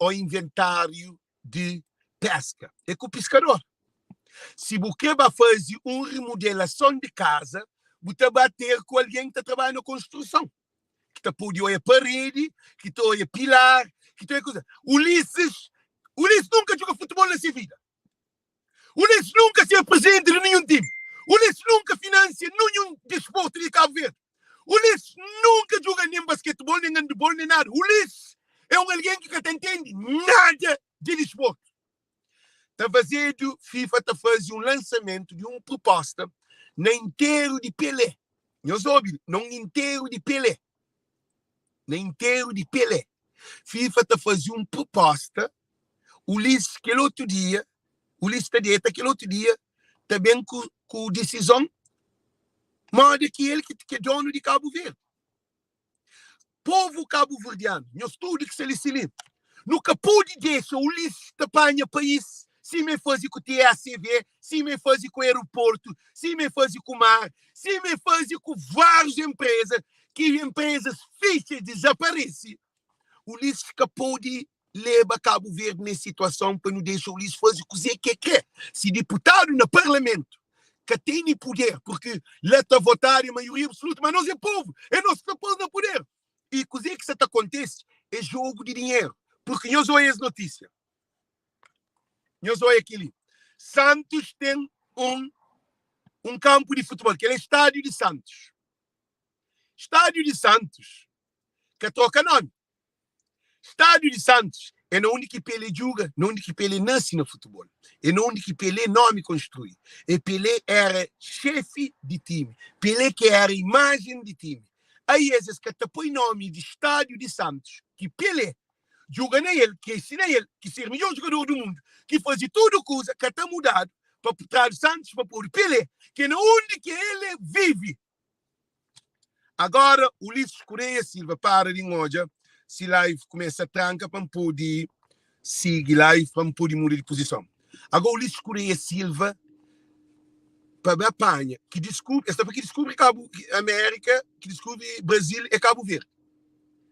de pesca? É que o pescador. Se você vai fazer uma remodelação de casa, você vai ter com alguém que está trabalhando na construção. Que está podendo a parede, que está a pilar, que está a coisa. Ulisses nunca jogou futebol na sua vida. Ulisses nunca se apresenta em nenhum time. Ulisses nunca financia nenhum desporto de Cabo Verde. Ulisses nunca joga nem basquetebol, nem handebol. futebol nem nada. O Ulisses é alguém que não entende nada de desporto. Está fazendo, FIFA está fazendo lançamento de uma proposta na inteiro de Pelé. Não soube, não inteiro de Pelé. Na inteiro de Pelé. FIFA está fazendo uma proposta. O Ulisses, aquele outro dia, o Ulisses está dieta, aquele outro dia, também com decisão, moda que ele que é dono de Cabo Verde. Povo cabo-verdiano, não estudo que se lhe nunca pude deixar o Ulisses tapanha país, se me fazia com o TACV, se me fazia com o aeroporto, se me fazia com o mar, se me fazia com várias empresas, que empresas fichas desaparecem. O Ulisses capou de levar Cabo Verde nessa situação para não deixar o Ulisses fazer o que quer. Se deputado no parlamento que tem poder, porque lá está votar em maioria absoluta, mas nós é povo, é nós que estamos no poder. E o que isso acontece é jogo de dinheiro. Porque nós olhamos as notícias. Nós olhamos aquilo. Santos tem um campo de futebol, que é o Estádio de Santos. Estádio de Santos, que troca nome. Estádio de Santos é onde que Pelé joga, onde que Pelé nasce no futebol. É onde que Pelé nome construi. E Pelé era chefe de time. Pelé que era a imagem de time. Aí esses que põem nome de Estádio de Santos, que Pelé joga nele, que ensina ele, que ser o melhor jogador do mundo, que fazia tudo coisa que está mudado para trás Santos, para pôr Pelé, que é onde que ele vive. Agora, o Ulisses Correia Silva para de hoje, se live começa a tranca para poder seguir live, para poder mudar de posição. Agora, o Ulisses Correia Silva para a Espanha, que descobre Cabo América, que descobre Brasil e Cabo Verde.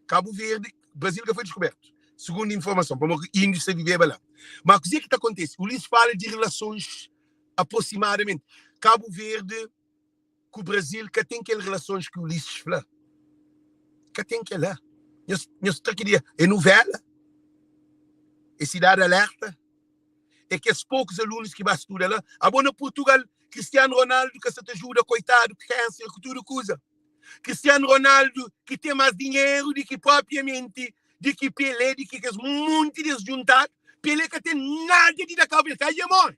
Cabo Verde, Brasil já foi descoberto. Segundo informação, para o índice viver lá. Mas o que está acontecendo? O Ulisses fala de relações aproximadamente. Cabo Verde com o Brasil, que tem aquelas relações que o Ulisses fala. Que tem que lá. É novela? É cidade alerta? É que os poucos alunos que vão estudar lá. A boa Portugal, Cristiano Ronaldo, que se te ajuda, coitado, câncer, tudo coisa. Cristiano Ronaldo, que tem mais dinheiro do que propriamente, de que Pelé, de que um monte de juntar. Pelé que tem nada de dar Cabo Verde, aí morre.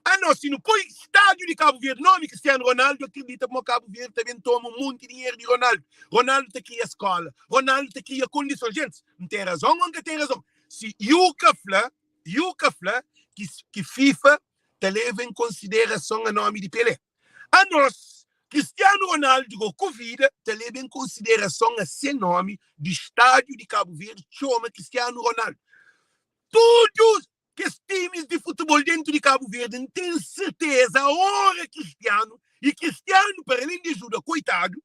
Ah, não, se não põe estádio de Cabo Verde, nome Cristiano Ronaldo, acredita que o Cabo Verde também toma um monte de dinheiro de Ronaldo. Ronaldo tem que ir à escola, Ronaldo tem que ir a condições. Gente, não tem razão ou não tem razão? Se Yucafla, que FIFA te leva em consideração o nome de Pelé. A nós, Cristiano Ronaldo com Covid, te leva em consideração esse nome do estádio de Cabo Verde, chama Cristiano Ronaldo. Todos que os times de futebol dentro de Cabo Verde têm certeza, a hora Cristiano, e Cristiano, para além de ajuda, coitado,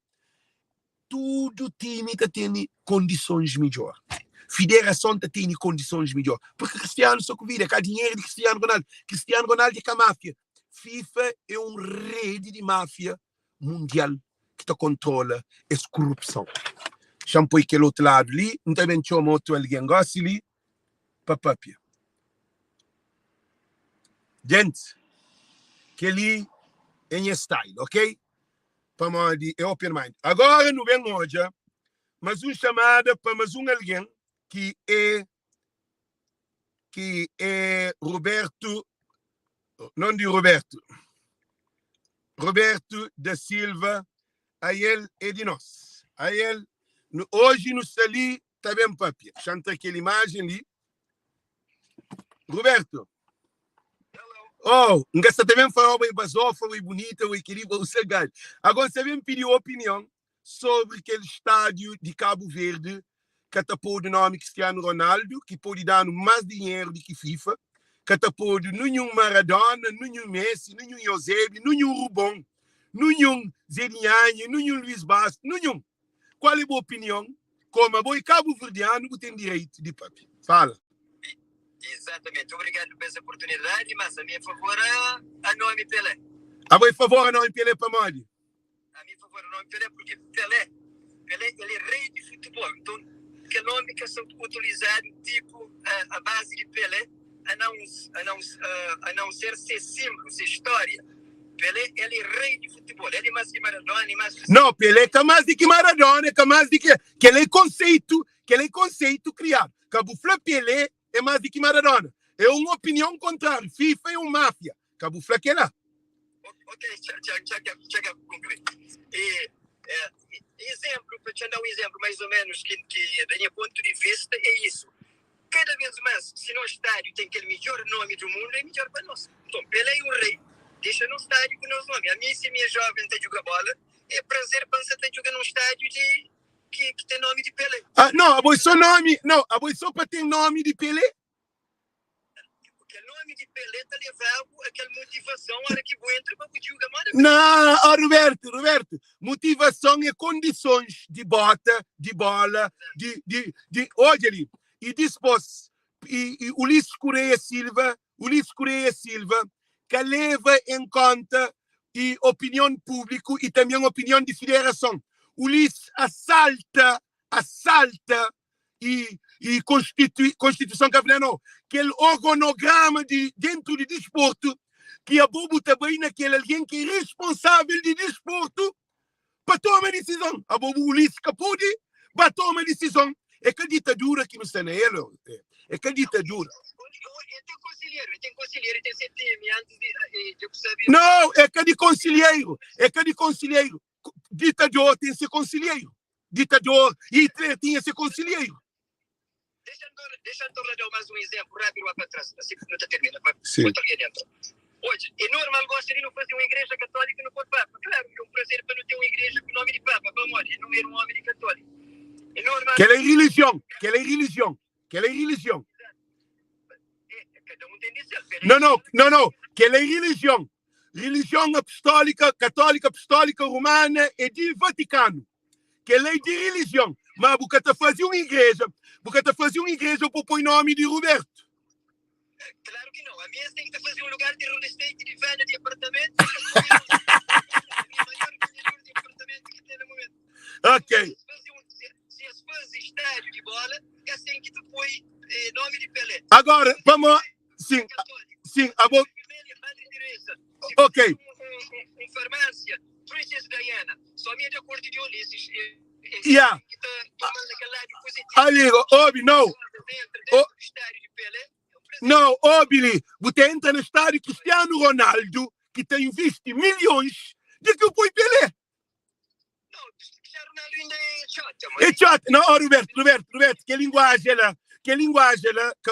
todo time tem condições melhores. Federação tem condições melhores. Porque Cristiano só convida, que há dinheiro de Cristiano Ronaldo. Cristiano Ronaldo é com a máfia. FIFA é rede de máfia mundial que controla essa corrupção. Champoi aquele outro lado ali, não também chama outro alguém gosta ali, papapia. Gente, que ali é em style, ok? Para mais de open mind. Agora não vem hoje, mas uma chamada para mais alguém que é Roberto, não de Roberto da Silva, a ele é de nós. A ele, hoje no Sali, está bem papia. Chanta aquela imagem ali. Roberto. Oh, não gasta também falar bem basofa, bem bonita, bem querida, o cegar. Agora você vem pedir opinião sobre aquele estádio de Cabo Verde que tapou o nome Cristiano Ronaldo, que pode dar mais dinheiro do que FIFA, que tapou nenhum Maradona, nenhum Messi, nenhum Eusébio, nenhum Rubão, nenhum Zedinha, nenhum Luiz Bastos, nenhum. Qual é a boa opinião? Como a boa cabo-verdiano que tem direito de papi. Fala. Exatamente. Obrigado por essa oportunidade, mas a minha favor a nome Pelé. A boa favor a nome Pelé para Modi? A minha favor a nome Pelé, porque Pelé, ele é rei de futebol. Então, que nome que são utilizados, tipo, a base de Pelé, a não ser símbolo, ser história. Pelé, ele é rei de futebol. Ele é mais que Maradona, é mais... Não, Pelé é mais do que Maradona, é mais do que... Aquele conceito criado. Cabo Flá Pelé é mais do que Maradona. É uma opinião contrária. FIFA é uma máfia. Cabo Flá que é lá. Ok, chega a concluir. Exemplo, para te dar um exemplo mais ou menos que da minha ponto de vista é isso. Cada vez mais, se no estádio tem aquele melhor nome do mundo, é melhor para nós. Então, Pelé é o rei. Deixa no estádio com o nosso nome. A mim, se minha jovem está jogando bola, é prazer para você estar jogando num estádio que tem nome de Pelé. Não, a boa só nome, não, a boa só para ter nome de Pelé. Porque o nome de Pelé está levando aquela motivação hora que vou entrar para jogar bola. Não, Roberto, motivação é condições de bota, de bola, olha ali, e depois, e Ulisses Correia Silva, que leva em conta e opinião pública e também opinião de federação. Ulisses assalta e Constituição Cavaleiro, aquele organograma dentro do desporto, que a Bobo também naquele alguém que é responsável de desporto para tomar decisão. A Bobo Ulisses Capudi para tomar decisão. É que a ditadura que não está nele. É que a ditadura. Tem conselheiro, tem CTM antes de saber. Não, é que de conselheiro. Ditador tem que ser conselheiro. Ditador, Hitler tinha que ser conselheiro. Deixa eu dar mais um exemplo rápido lá para trás, assim que não termina. Sim. Hoje, é normal gosta de não fazer uma igreja católica no Papa. Claro, é um prazer para não ter uma igreja com o nome de Papa. Vamos olhar, não era um homem católico. É normal. Aquela é religião. Cada um tem de ser. Não. Aquela é religião. Religião apostólica, católica, apostólica, romana e de Vaticano. Que é lei de religião. Mas porque te fazer uma igreja para pôr o nome de Roberto. Claro que não. A minha tem que fazer um lugar de real estate, de venda de apartamento. de apartamento que tem no momento. Ok. Se as fãs estádio de bola, é assim que tu põe nome de Pelé. Agora, vamos... Sim, ok. Em farmácia, Princesa Diana, somente de acordo de Ulisses. Yeah. Que está tomando aquele lado positivo. Ali, não. Dentro do estádio de Pelé. Não, Billy, você entra no estádio Cristiano Ronaldo, que tem visto milhões, de que eu põe Pelé. Não, Cristiano Ronaldo ainda é chato. É chato. Não, Roberto, que linguagem ela, que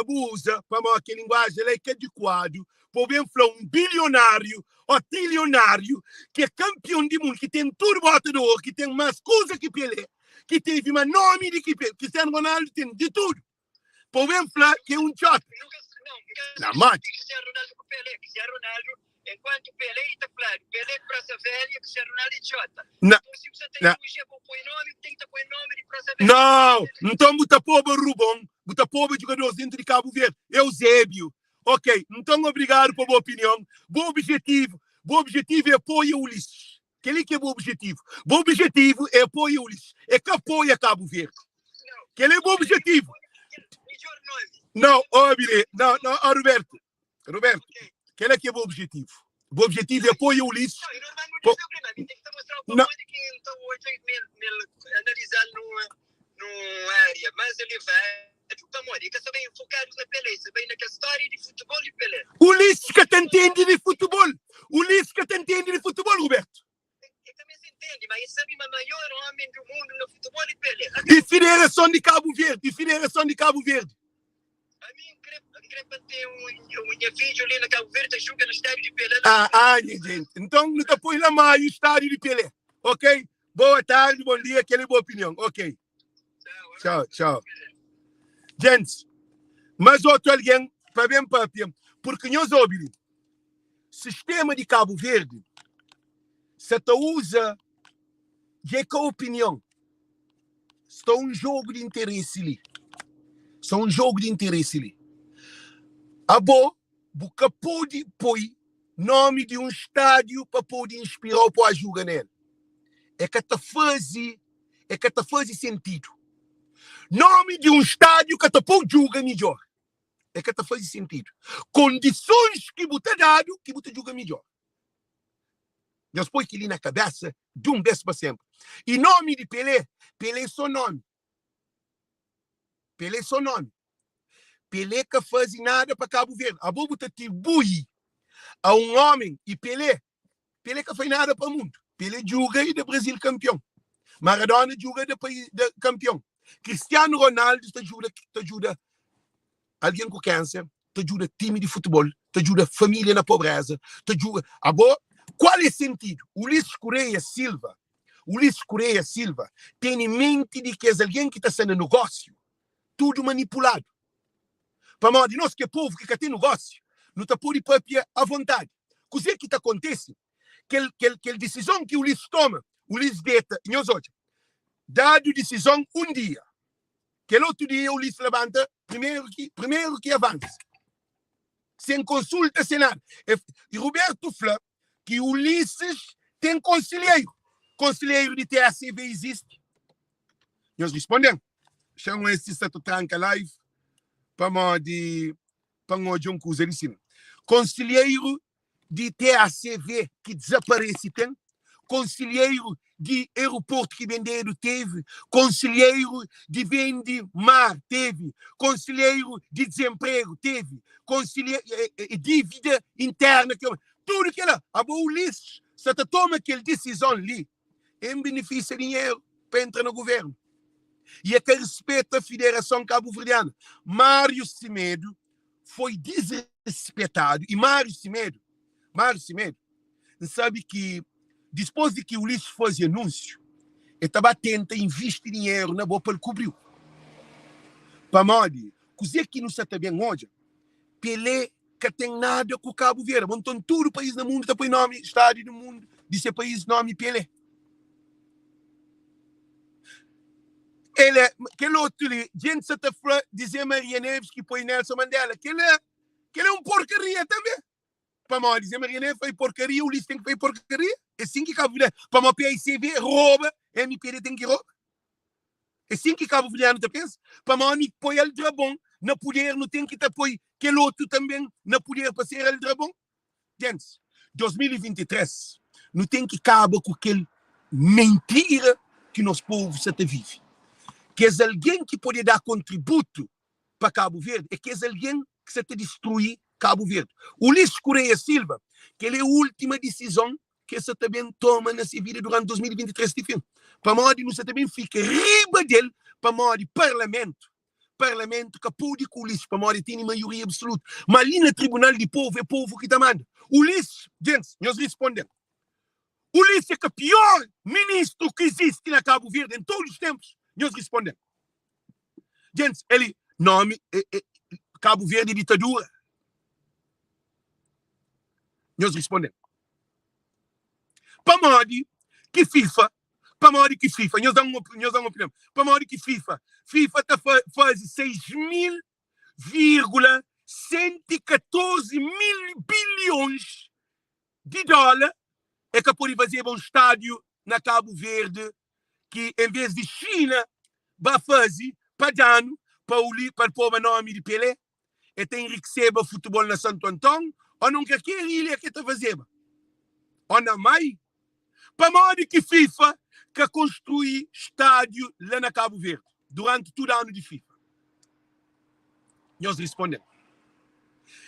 usa, que linguagem ela é que é adequado, por bem falar um bilionário ou trilionário, que é campeão do mundo, que tem tudo bota de ouro, que tem mais coisa que Pelé, que teve mais nome de que Pelé, Cristiano Ronaldo tem de tudo. Por bem falar que é um chato. Não, mas Cristiano Ronaldo com Pelé. Cristiano Ronaldo, enquanto Pelé está claro. Pelé Praça Velha, Cristiano Ronaldo é chota. Não. Então, se você tem que puxar para pôr nome, tem que pôr nome de Praça Velha. Não, então botar pobre Rubão, botar pobre jogadores dentro de Cabo Verde. Eusébio. Ok, então obrigado pela boa opinião. Bom objetivo é apoio Ulisses. Aquele que é bom objetivo. Bom objetivo é apoio Ulisses. É que apoia Cabo Verde. Aquele é bom objetivo. Não, Billy, não, Roberto, aquele aqui é o objetivo. O objetivo é apoio Ulisses. Tem que mostrar o ponto de que então hoje analisar numa área mais elevada. E que também focados na Pelé, também naquela história de futebol de Pelé. Ulisses que te entende de futebol. Roberto. Ele também se entende, mas ele sabe o maior homem do mundo no futebol de Pelé. De Federação de Cabo Verde. A mim, creio ter um vídeo ali na Cabo Verde, joga no estádio de Pelé. Gente. Então, não te põe lá mais o estádio de Pelé. Ok? Boa tarde, bom dia, aquela é boa opinião. Ok. Tchau. Gente, mas outro alguém, para bem, porque nós ouvimos, sistema de Cabo Verde, se tu usa de que opinião, está um jogo de interesse ali. A boca pode pôr nome de um estádio para poder inspirar para a jogar nele. É que te faz sentido. Nome de um estádio que te pode jogar melhor. É que te faz sentido. Condições que você dado, que você joga melhor. Deus põe aquilo na cabeça de vez para sempre. E nome de Pelé, Pelé é só nome. Pelé é só nome. Pelé que faz nada para Cabo Verde. A bobo te atribui a homem e Pelé que faz nada para o mundo. Pelé joga e do Brasil campeão. Maradona joga de país campeão. Cristiano Ronaldo te ajuda alguém com câncer, te ajuda time de futebol, te ajuda família na pobreza, te ajuda... Qual é o sentido? Ulisses Correia Silva tem em mente de que é alguém que está sendo negócio, tudo manipulado. Para nós que é povo que tem negócio, não está por ir à vontade. O que está acontecendo? Que decisão que o Ulisses toma, o Ulisses deita, dado decisão dia, que outro dia o Ulisses levanta, primeiro que avança. Sem consulta, sem nada. E Roberto fala que o Ulisses tem conselheiro. Conselheiro de TACV existe? Nós respondemos. Chama esse certo tranca live para o John Cusa ensina. Conselheiro de TACV que desaparece tem. Conselheiro de aeroporto que venderam teve. Conselheiro de vende mar teve. Conselheiro de desemprego teve. Conselheiro dívida interna. Tudo que ela. A Ulisses, se tu toma aquela decisão ali, em benefício de dinheiro para entrar no governo. E é que respeita a Federação Cabo-Verdiana. Mário Semedo foi desrespeitado. E Mário Semedo, sabe que depois de que o Ulisses fazia anúncio, ele estava atento a investir dinheiro na boa para ele cobrir. Para Modi, coisa que não se está bem hoje, Pelé que tem nada com o Cabo Verde. Montam todo o país do mundo, está põe nome, estádio do mundo, disse país nome Pelé. Ele, aquele outro ali, gente se está dizer Maria Neves que põe Nelson Mandela, que ele é um porcaria também. Para mal dizer Maria Neves foi porcaria, o Ulisses tem que fazer porcaria. É assim que Cabo Verde, para mal PICV rouba, MPD tem que roubar. É assim que Cabo Verde não pensa. Para mal me põe ele drabão, na poder não tem que te põe aquele outro também, na poder para ser ele drabão. Gente, 2023, não tem que acabar com aquele mentira que nosso povo se vive. Que é alguém que pode dar contributo para Cabo Verde, é que é alguém que se destruir Cabo Verde. Ulisses Correia Silva, que ele é a última decisão que se também toma na sua vida durante 2023 de fim. Para modo não se também fica riba dele, para modo parlamento que pode com Ulisses, para modo tem maioria absoluta. Mas ali no Tribunal de Povo, é povo que está mandando. Ulisses, gente, nós respondemos. Ulisses é o pior ministro que existe na Cabo Verde em todos os tempos. Nós respondemos. Gente, ele, nome, Cabo Verde ditadura. Nós respondemos. Para modo que FIFA, nós damos uma opinião. Para modo que FIFA faz 6.114 mil bilhões de dólares é que pode fazer um estádio na Cabo Verde que, em vez de China, vai fazer para dano, para o povo nome de Pelé, e tem enriquecer o futebol na Santo Antônio, ou nunca quer ilha que está fazendo. Ou na Mai, para modo que FIFA que construir estádio lá na Cabo Verde, durante todo o ano de FIFA. Nós respondemos.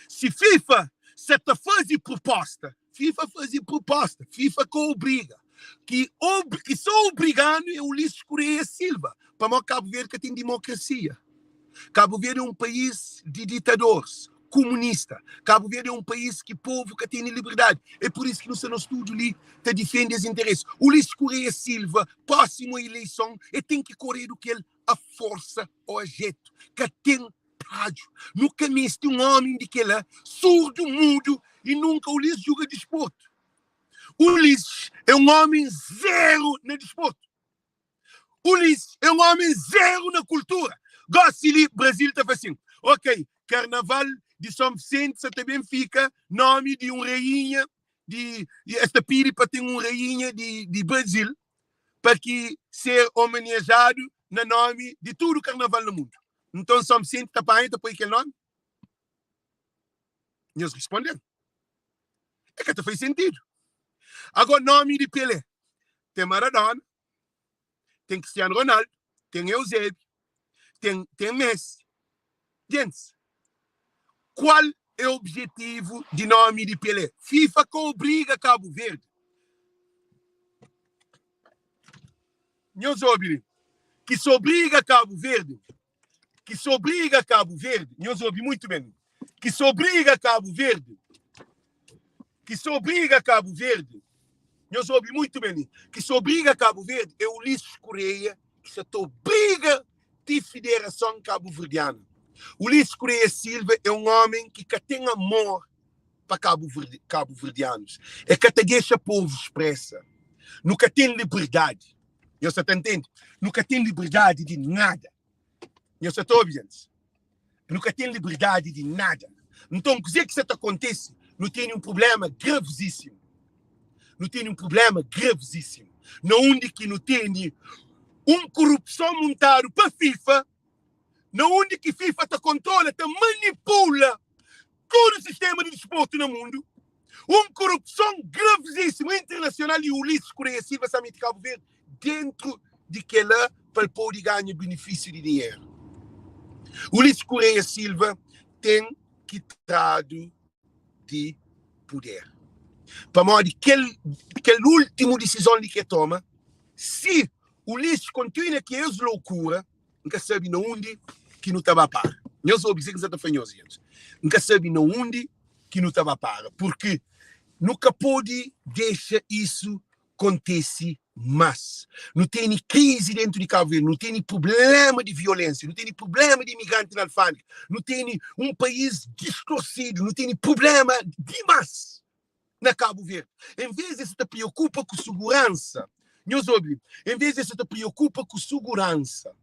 Se FIFA se está fazendo proposta, FIFA que obriga. Que só obrigando é o Ulisses Correia Silva. Para o Cabo Verde que tem democracia. Cabo Verde é um país de ditadores, comunista. Cabo Verde é um país que povo que tem liberdade. É por isso que no seu estudo ali te defende os interesses. Ulisses Correia Silva, próxima eleição, tem que correr do que ele a força ou a jeito. Que tem rádio. Nunca mais tem um homem de que ele é surdo, mudo e nunca Ulisses joga desporto. Ulisses é um homem zero no desporto. Ulisses é um homem zero na cultura. Gosto de Brasil está assim. Ok, Carnaval de São Vicente também fica nome de uma rainha esta piripa tem uma rainha de Brasil para que ser homenageado no nome de todo o carnaval no mundo. Então São Vicente está para ainda aquele nome? Nós respondemos. É que faz sentido. Agora, nome de Pelé. Tem Maradona, tem Cristiano Ronaldo, tem Eusébio, tem Messi. Gente, qual é o objetivo de nome de Pelé? FIFA que obriga Cabo Verde. Meus ouvintes, que se obriga Cabo Verde, meus ouvintes, muito bem, que se obriga Cabo Verde, meus ouvintes, muito bem, que se obriga Cabo Verde é Ulisses Correia, que se obriga de Federação Cabo-Verdiana. Ulisses Correia Silva é um homem que tem amor para cabo-verdianos. É que deixa o povo expressa. Nunca tem liberdade. Você está entendendo? Nunca tem liberdade de nada. Você está ouvindo? Nunca tem liberdade de nada. Então, o que isso acontece? Não tem um problema gravíssimo. Não onde que não tem corrupção montada para a FIFA, onde que a FIFA te controla, te manipula todo o sistema de desporto no mundo. Corrupção gravíssima internacional e Ulisses Correia Silva, somente Cabo Verde, dentro de que ela para poder ganhar benefício de dinheiro. Ulisses Correia Silva tem quitado de poder. Para modo que aquela última decisão que toma, se Ulisses continua que é loucura, nunca sabe onde que não estava a par. Eu sou obsessivo que você está gente. Nunca sabe onde que não estava a par. Porque nunca pode deixar isso acontecer mais. Não tem crise dentro de Cabo Verde, não tem problema de violência, não tem problema de imigrante na alfândega, não tem um país distorcido, não tem problema demais na Cabo Verde. Em vez de se te preocupa com segurança, em vez de se te preocupa com segurança,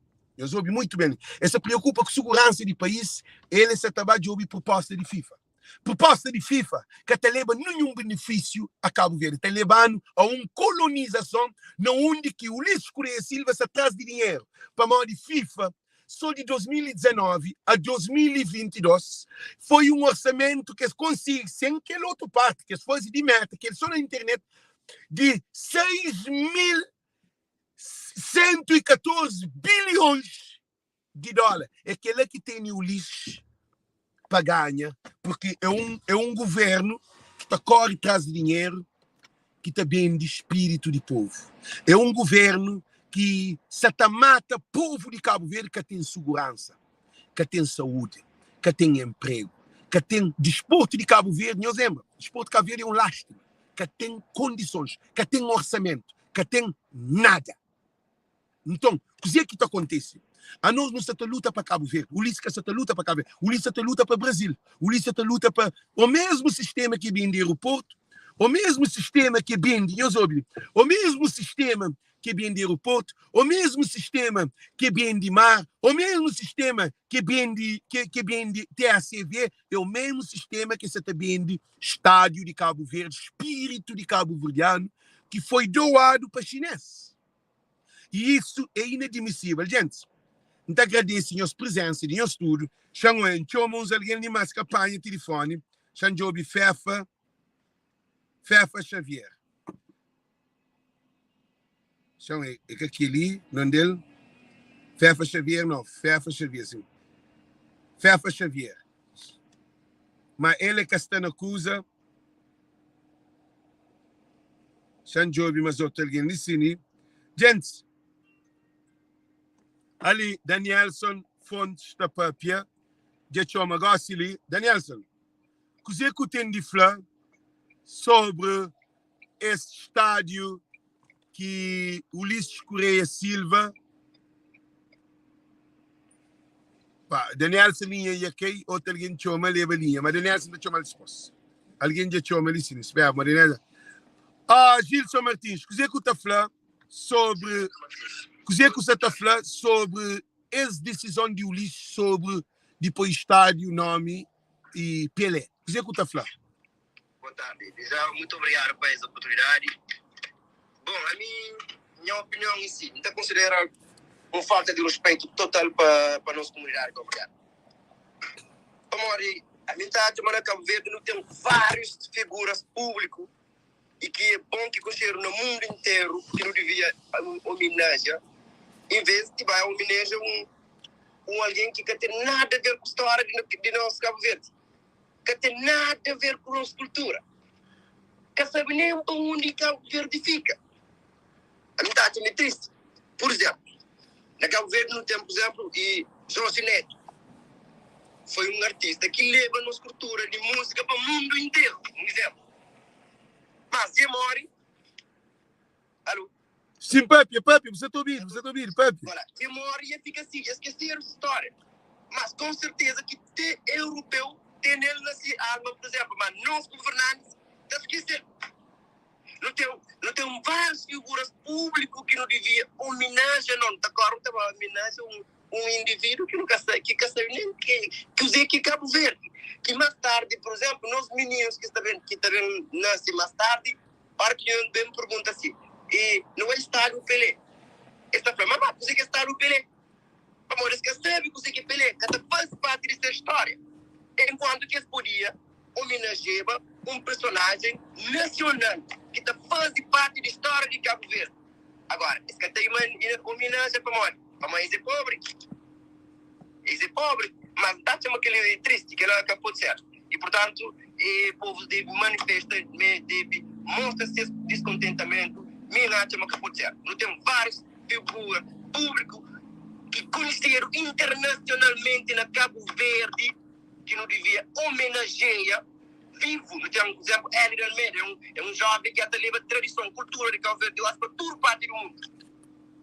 muito bem, se preocupa com segurança do país, ele se trabalha de ouvir proposta de FIFA. Proposta de FIFA que te leva nenhum benefício a Cabo Verde, te levando a uma colonização onde que Ulisses Correia Silva se traz de dinheiro. Para modo de FIFA, só de 2019 a 2022, foi um orçamento que consegue, sem aquela outra parte, que fosse de meta, que só na internet, de 6.114 bilhões de dólares. É aquele que tem Ulisses para ganhar, porque é um governo que está corre atrás de dinheiro, que está bem de espírito de povo. É um governo que se mata povo de Cabo Verde que tem segurança, que tem saúde, que tem emprego, que tem desporto de Cabo Verde. Nós lembra, desporto de Cabo Verde é um lastro, que tem condições, que tem orçamento, que tem nada. Então, o que é que acontece? A nós não se luta para Cabo Verde, o Ulisses se luta para Cabo Verde, o Ulisses se luta para o Brasil, o Ulisses se luta para o mesmo sistema que vem de aeroporto, o mesmo sistema que vem de o mesmo sistema que vem de aeroporto, o mesmo sistema que vem de mar, o mesmo sistema que vem de TACV, é o mesmo sistema que se vem de estádio de Cabo Verde, espírito de cabo-verdiano, que foi doado para chinês. E isso é inadmissível, gente. Então, agradeço a nossa presença, a nosso estudo. Chamamos alguém de mais campanha telefone. Chamamos Fefa Xavier. Chamamos aquele, não dele? Fefa Xavier, não. Fefa Xavier, sim. Fefa Xavier. Mas ele que está na acusa. Chamamos mais outro alguém de cine. Gente, ali, Danielson Fontes da Papia, de Choma Gossili. Danielson, o que você tem de falar sobre esse estádio que Ulisses Correia Silva, Danielson linha e aqui, outro alguém chama leva linha, mas Danielson não chama resposta. Alguém já chama ali, sim, espera, mas Danielson. Gilson Martins, o que você está falando sobre essa decisão de Ulisses sobre depois estádio, nome e Pelé? O que você está falando? Boa tarde. Já muito obrigado por essa oportunidade. Bom, minha opinião em si, não considero uma falta de respeito total para a nossa comunidade. Obrigado. A minha cidade de Cabo Verde não tem várias figuras públicas e que é bom que considero no mundo inteiro que não devia homenagear, em vez de vai homenagear alguém que não tem nada a ver com a história de nosso Cabo Verde, que tem nada a ver com a nossa cultura, que sabe nem onde Cabo Verde fica. A minha taxa é triste. Por exemplo, na Cabo Verde não tem, por exemplo, e Jorge Neto foi um artista que leva a nossa cultura de música para o mundo inteiro, um exemplo. Mas se morre, alô? Sim, Pepe, você está ouvindo, Pepe. Voilà, se morre e fica assim, esquecer a história. Mas com certeza que tem europeu, tem nele na alma, por exemplo, mas nós governantes, está esquecendo. Não tem várias figuras públicas que não devia homenagear, não. Agora não homenagear um indivíduo que nunca sabe nem que usei aqui Cabo Verde. Que mais tarde, por exemplo, nós meninos que também nascem mais tarde, para que eu me pergunta assim, e não é estádio Pelé. Está falando, mamãe, você que é estádio Pelé? Amor, esquece que você que é Pelé, que faz parte dessa história. Enquanto que podia homenagear um personagem nacional que faz parte da história de Cabo Verde. Agora, esse que tem uma homenagem para mãe é pobre. Ele é pobre, mas dá chama que ele é triste, que ele acabou de ser. E, portanto, o povo deve manifestar, deve mostrar seu descontentamento, mas chama que acabou de ser. Não tem várias figuras públicas que conheceram internacionalmente na Cabo Verde que não devia homenagear vivo. Então, por exemplo, Hélio Almeida é um jovem que até leva tradição, cultura de Cabo Verde, para toda parte do mundo.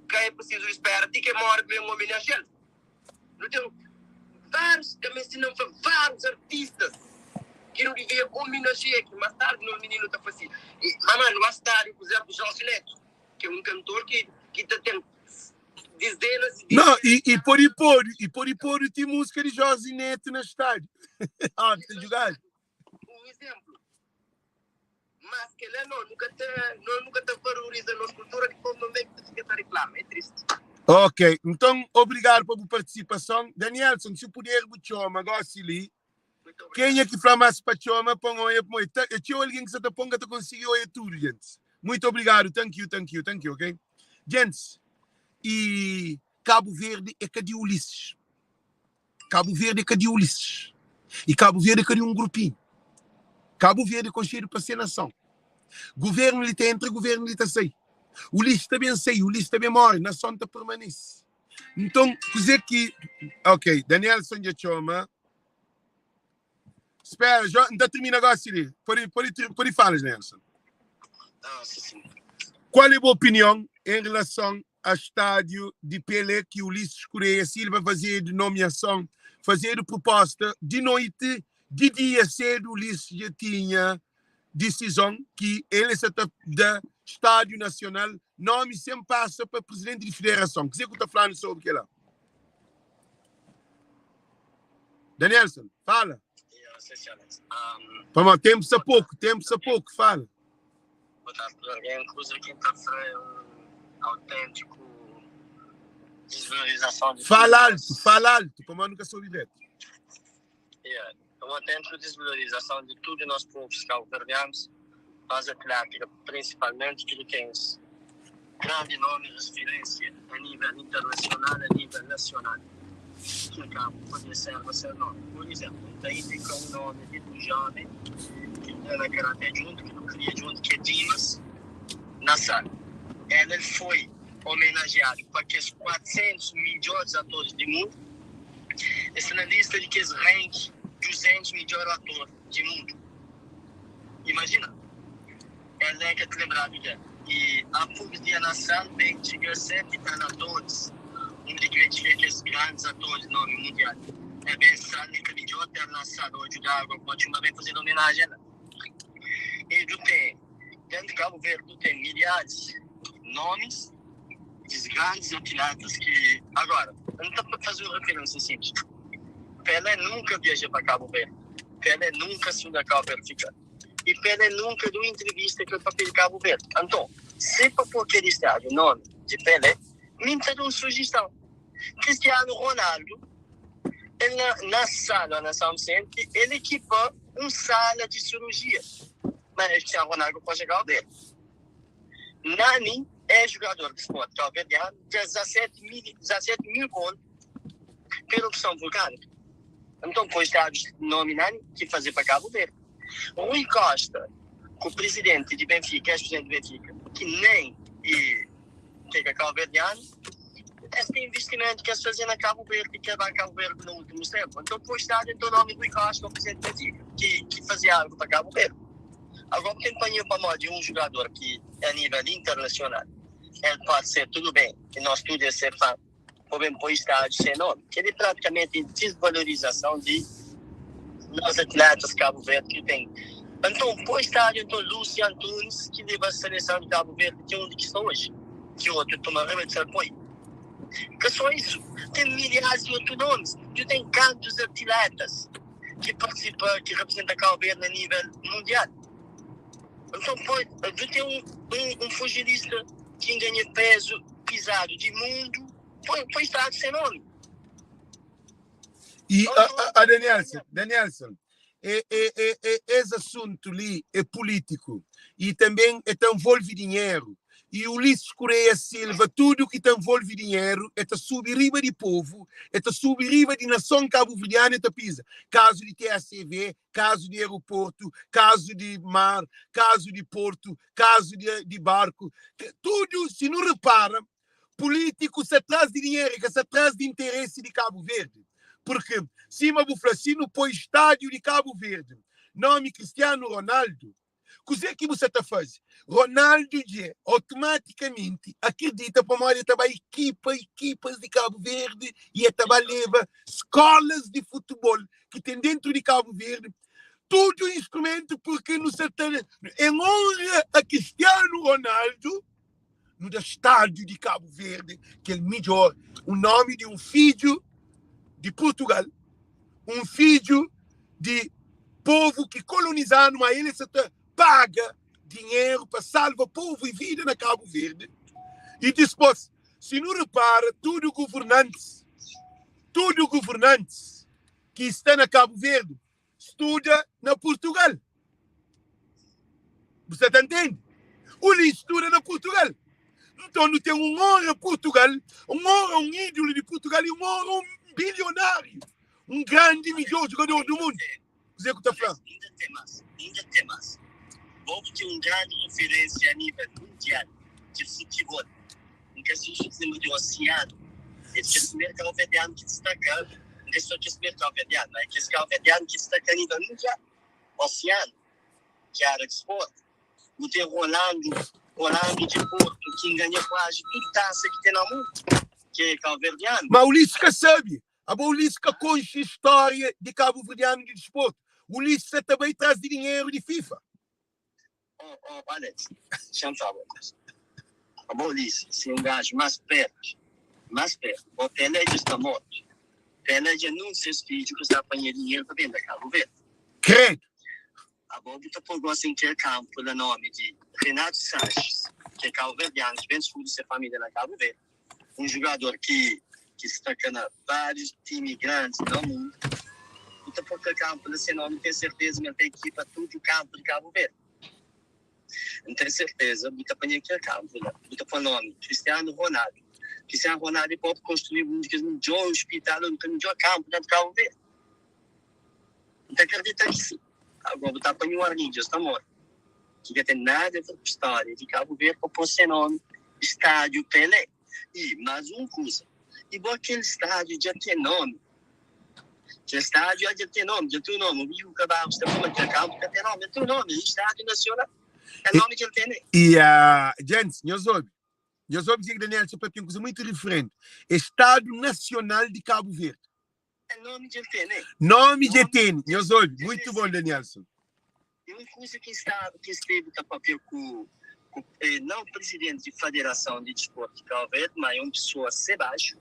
Que é preciso esperar até que morre para um homenagear. Então, vários, também se não for vários artistas que não devia homenagear, que mais tarde no menino está fazendo. E, mamãe, no estádio, por exemplo, Jorge Neto, que é um cantor que tem dezenas de... Não, e por tem música de Jorge Neto no estádio. Ah, tem jogado. Um exemplo. Mas que ele nunca está valorizando a nossa cultura de como não vem que está reclamando. É triste. Ok, então, obrigado pela participação. Danielson, se puder, chama, gosto ali. Quem é que fala mais para chama, põe aí. Tinha alguém que você está pondo, que conseguiu aí tudo, gente. Muito obrigado, thank you, ok? Gente, e Cabo Verde é cadê Ulisses? Cabo Verde é cadê Ulisses? E Cabo Verde é cadê um grupinho? Cabo Verde é conselho para ser nação. Governo ele tem entre, governo ele está sem. Ulisses também sei, Ulisses também morre, nação está permanece. Então, dizer que... Ok, Danielson já chama. Espera, já termina agora, Siri. Pode falar, Danielson. Sim. Qual é a boa opinião em relação ao estádio de Pelé que Ulisses Correia Silva fazer de nomeação, fazer de proposta de noite, de dia cedo, Ulisses já tinha decisão que ele se da Estádio Nacional, nome sempre passa para presidente de federação. O que você está falando sobre aquilo lá? Danielson, fala. Vamos, tempo a pouco, fala. Alguém usa aqui para fazer um autêntico desvalorização de... Fala alto, como eu nunca sou direto. Uma autêntica desvalorização de tudo nós povos cabo-verdianos, nós atlética, principalmente que tem grande nome de referência a nível internacional, a nível nacional. Que acaba pode ser seu nome. Por exemplo, daí fica um nome de um jovem que era karatê junto, que não queria junto, que é Dimas Nassar. Ele foi homenageado por aqueles 400 melhores atores do mundo. Essa é na lista de que eles rank 200 melhores atores do mundo. Imagina. Ele é que te lembrava dele. E há poucos dias na sala, bem, chegou sempre a estar atores. Um de que aqueles grandes atores do nome mundial. É bem estranho que ele já ter lançado hoje o Gago, pode uma vez fazer homenagem. E tu tem, dentro de Cabo Verde, tu tem milhares de nomes de grandes atletas que... Agora, não dá para fazer uma referência simples. Pelé nunca viajou para Cabo Verde. Pelé nunca saiu da Cabo Verde ficar. E Pelé nunca deu entrevista com o papel de Cabo Verde. Então, se para pôr aquele estádio o nome de Pelé, me dá uma sugestão. Cristiano Ronaldo, ele na sala, na São Vicente, ele equipa uma sala de cirurgia. mas Cristiano Ronaldo pode jogar o dele. Nani é jogador de esporte cabo-verdiano, 17 mil contos pela opção vulcânica. Então, foi estádios de nome Nani que fazer para Cabo Verde. Rui Costa, que o presidente de Benfica, ex-presidente de Benfica, que nem que é cabo-verdiano, esse investimento que eles fazem na Cabo Verde e que vai a Cabo Verde no último tempo. Então, foi estádio em nome Rui Costa, o presidente de Benfica, que fazia algo para Cabo Verde. Agora, quem apanhou para nós de um jogador que a nível internacional, ele pode ser tudo bem, que nós tudo é ser fã, podemos pôr estádio sem nome, que ele praticamente desvalorização de nós atletas Cabo Verde que tem. Então, pôr estádio, então, Lúcio Antunes, que leva a seleção de Cabo Verde, que é onde estão hoje, que o outro toma realmente se apoia. Que só isso, tem milhares de outros nomes, tu tem tantos atletas que participam, que representam Cabo Verde a nível mundial. Então, tu tem um fugilista que ganha peso pesado de mundo, foi estado sem nome. E Danielson, esse assunto ali é político e também envolve dinheiro. E Ulisses Correia Silva, tudo que envolve dinheiro, é subir riba de povo, é subir riba de nação cabo-verdiana, é pisa. Caso de TACV, caso de aeroporto, caso de mar, caso de porto, caso de barco. Tudo, se não repara, político se atrás de dinheiro, que se atrás de interesse de Cabo Verde. Porque, se Buflacino põe estádio de Cabo Verde, nome Cristiano Ronaldo, o que é que você está fazendo? Ronaldo automaticamente acredita para uma equipas de Cabo Verde e leva escolas de futebol que tem dentro de Cabo Verde, tudo instrumento porque no certamente em honra a Cristiano Ronaldo no estádio de Cabo Verde, que é o melhor, o nome de um filho de Portugal, um filho de povo que colonizaram, mas ele paga dinheiro para salvar povo e vida na Cabo Verde. E depois, se não repara, tudo governantes que está na Cabo Verde estuda na Portugal. Você está entendendo? O Lee estuda na Portugal. Então não tem um honra Portugal, um ídolo de Portugal e um bilionário, um grande melhor jogador do mundo. Você que está falando? Ainda tem mais. Houve de uma grande referência a nível mundial de futebol. Nunca se chama de oceano. Esse é o primeiro cabo-verdiano que destaca, não é só que esse primeiro cabo-verdiano, mas esse cabo-verdiano que destaca a nível mundial. Oceano, que era de esporte. O tem Rolando de Porto, que ganha quase tudo taça que tem no mundo, que é cabo-verdiano. Mas o Lisca sabe. A Lisca conta a história de cabo-verdiano de desporto. O Lisca também traz dinheiro de FIFA. Alex, deixa eu falar. A Bolícia, se um gajo mais perto, o Pelé já está morto. Pelé já não se filhos que está apanhando dinheiro para vender Cabo Verde. Credo. A Bolícia pegou assim que é campo pelo nome de Renato Sanches, que é cabo-verdiano, que vem de sua família na Cabo Verde. Um jogador que está em vários times grandes no mundo. Então, porque campo desse nome, tem certeza que ele tem equipa tudo o campo de Cabo Verde. Não tenho certeza, muito apanhei aquele campo, muito para o nome, Cristiano Ronaldo. Cristiano Ronaldo pode construir um melhor hospital, um melhor campo dentro de Cabo Verde. Não acredita nisso. Agora, está apanhando um arnido, está morto. Que não tem nada a ver com a história de Cabo Verde, para pôr seu nome, Estádio Pelé. E mais uma coisa, igual aquele estádio já tem nome. O estádio já tem nome, já tem nome. O Rio Cabarro está falando que campo já tem nome, já tem nome, Estádio Nacional. É nome que ele tem. E, gente, eu soube dizer que Daniel Sopé tem uma coisa muito diferente. Estádio Nacional de Cabo Verde. É nome que ele tem, né? Nome de tem, eu soube. Muito bom, Danielson. E uma coisa que esteve com papel com não o presidente da Federação de Desporto de Cabo Verde, mas uma pessoa Sebastião,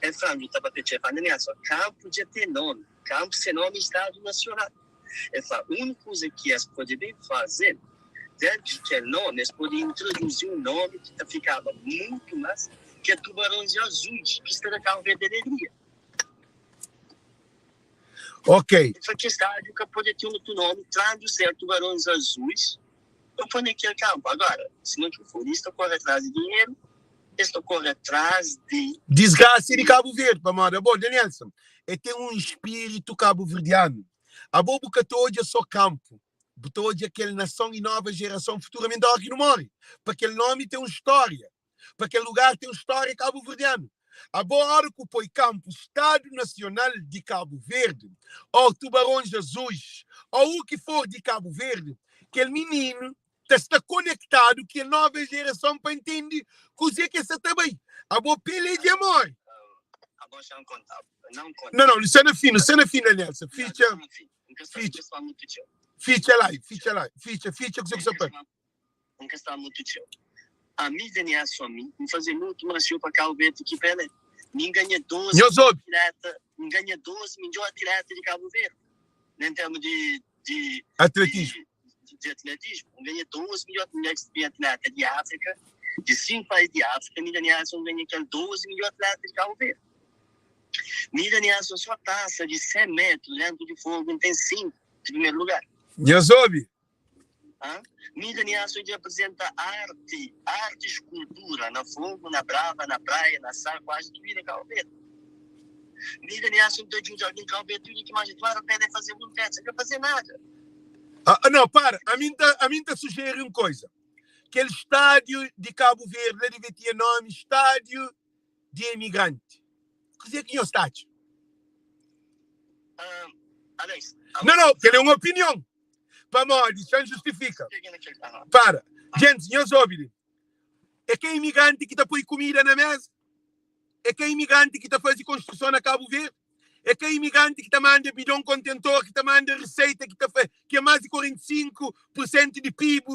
é falando que estava falando, Danielson, campo já tem nome, campo sem nome Estádio Nacional. É a única coisa que eles podem fazer, dentro daquele nome, eles podem introduzir um nome que ficava muito mais que Tubarões Azuis, que está na Cabo Verde de Alegria. Ok. Foi que estádio que pode ter outro nome, traduzir Tubarões Azuis, eu ponho aquele campo. Agora, se não for isto, corre atrás de dinheiro, isto corre atrás de... Desgraça de Cabo Verde, Pamada. Bom, Danielson, tem um espírito cabo-verdiano. A bobo que hoje é só campo. Hoje aquela nação e nova geração futuramente aqui no morre. Para aquele nome tem uma história. Para aquele lugar tem uma história cabo-verdiana. A boa hora que põe campo, Estado Nacional de Cabo Verde, ou Tubarões Azuis, ou o que for de Cabo Verde, aquele menino está conectado que a nova geração para entender que que está bem. A boa pele de amor. A boa não conta. Não, cena fina, Nelson. Ficha live, ficha que você sabe. Nunca está muito chill. A mim vem a sua mim, fazer muito mais show para Cabo Verde que pele. Ninguém ganha 12 milhões de atletas de Cabo Verde. Em termos de atletismo. De atletismo. Ganha 12 milhões de atletas de África, de 5 países de África. Ninguém ganha 12 milhões de atletas de Cabo Verde. Ninguém ganha sua taça de 100 metros dentro de fogo, tem 5 de primeiro lugar. Nhosobi. Midaniaço representa arte, escultura, na fogo, na brava, na praia, na sal, quase tudo em Cabo Verde. Midaniaço de ajuda em Cabo Verde, tudo que mais tu vai apenas fazer um teste, não quer fazer nada. Não, para, a mim tá sugere uma coisa. Aquele estádio de Cabo Verde deve ter nome Estádio de Imigrante. O que é o estádio? Alex. Não, que é uma opinião. Para nós, isso não justifica. Para. Gente, eu soube. É que é imigrante que está põe comida na mesa? É que é imigrante que está fazendo construção na Cabo Verde? É que é imigrante que está mandando bidão contentor, que está mandando receita, que é mais de 45% de PIB,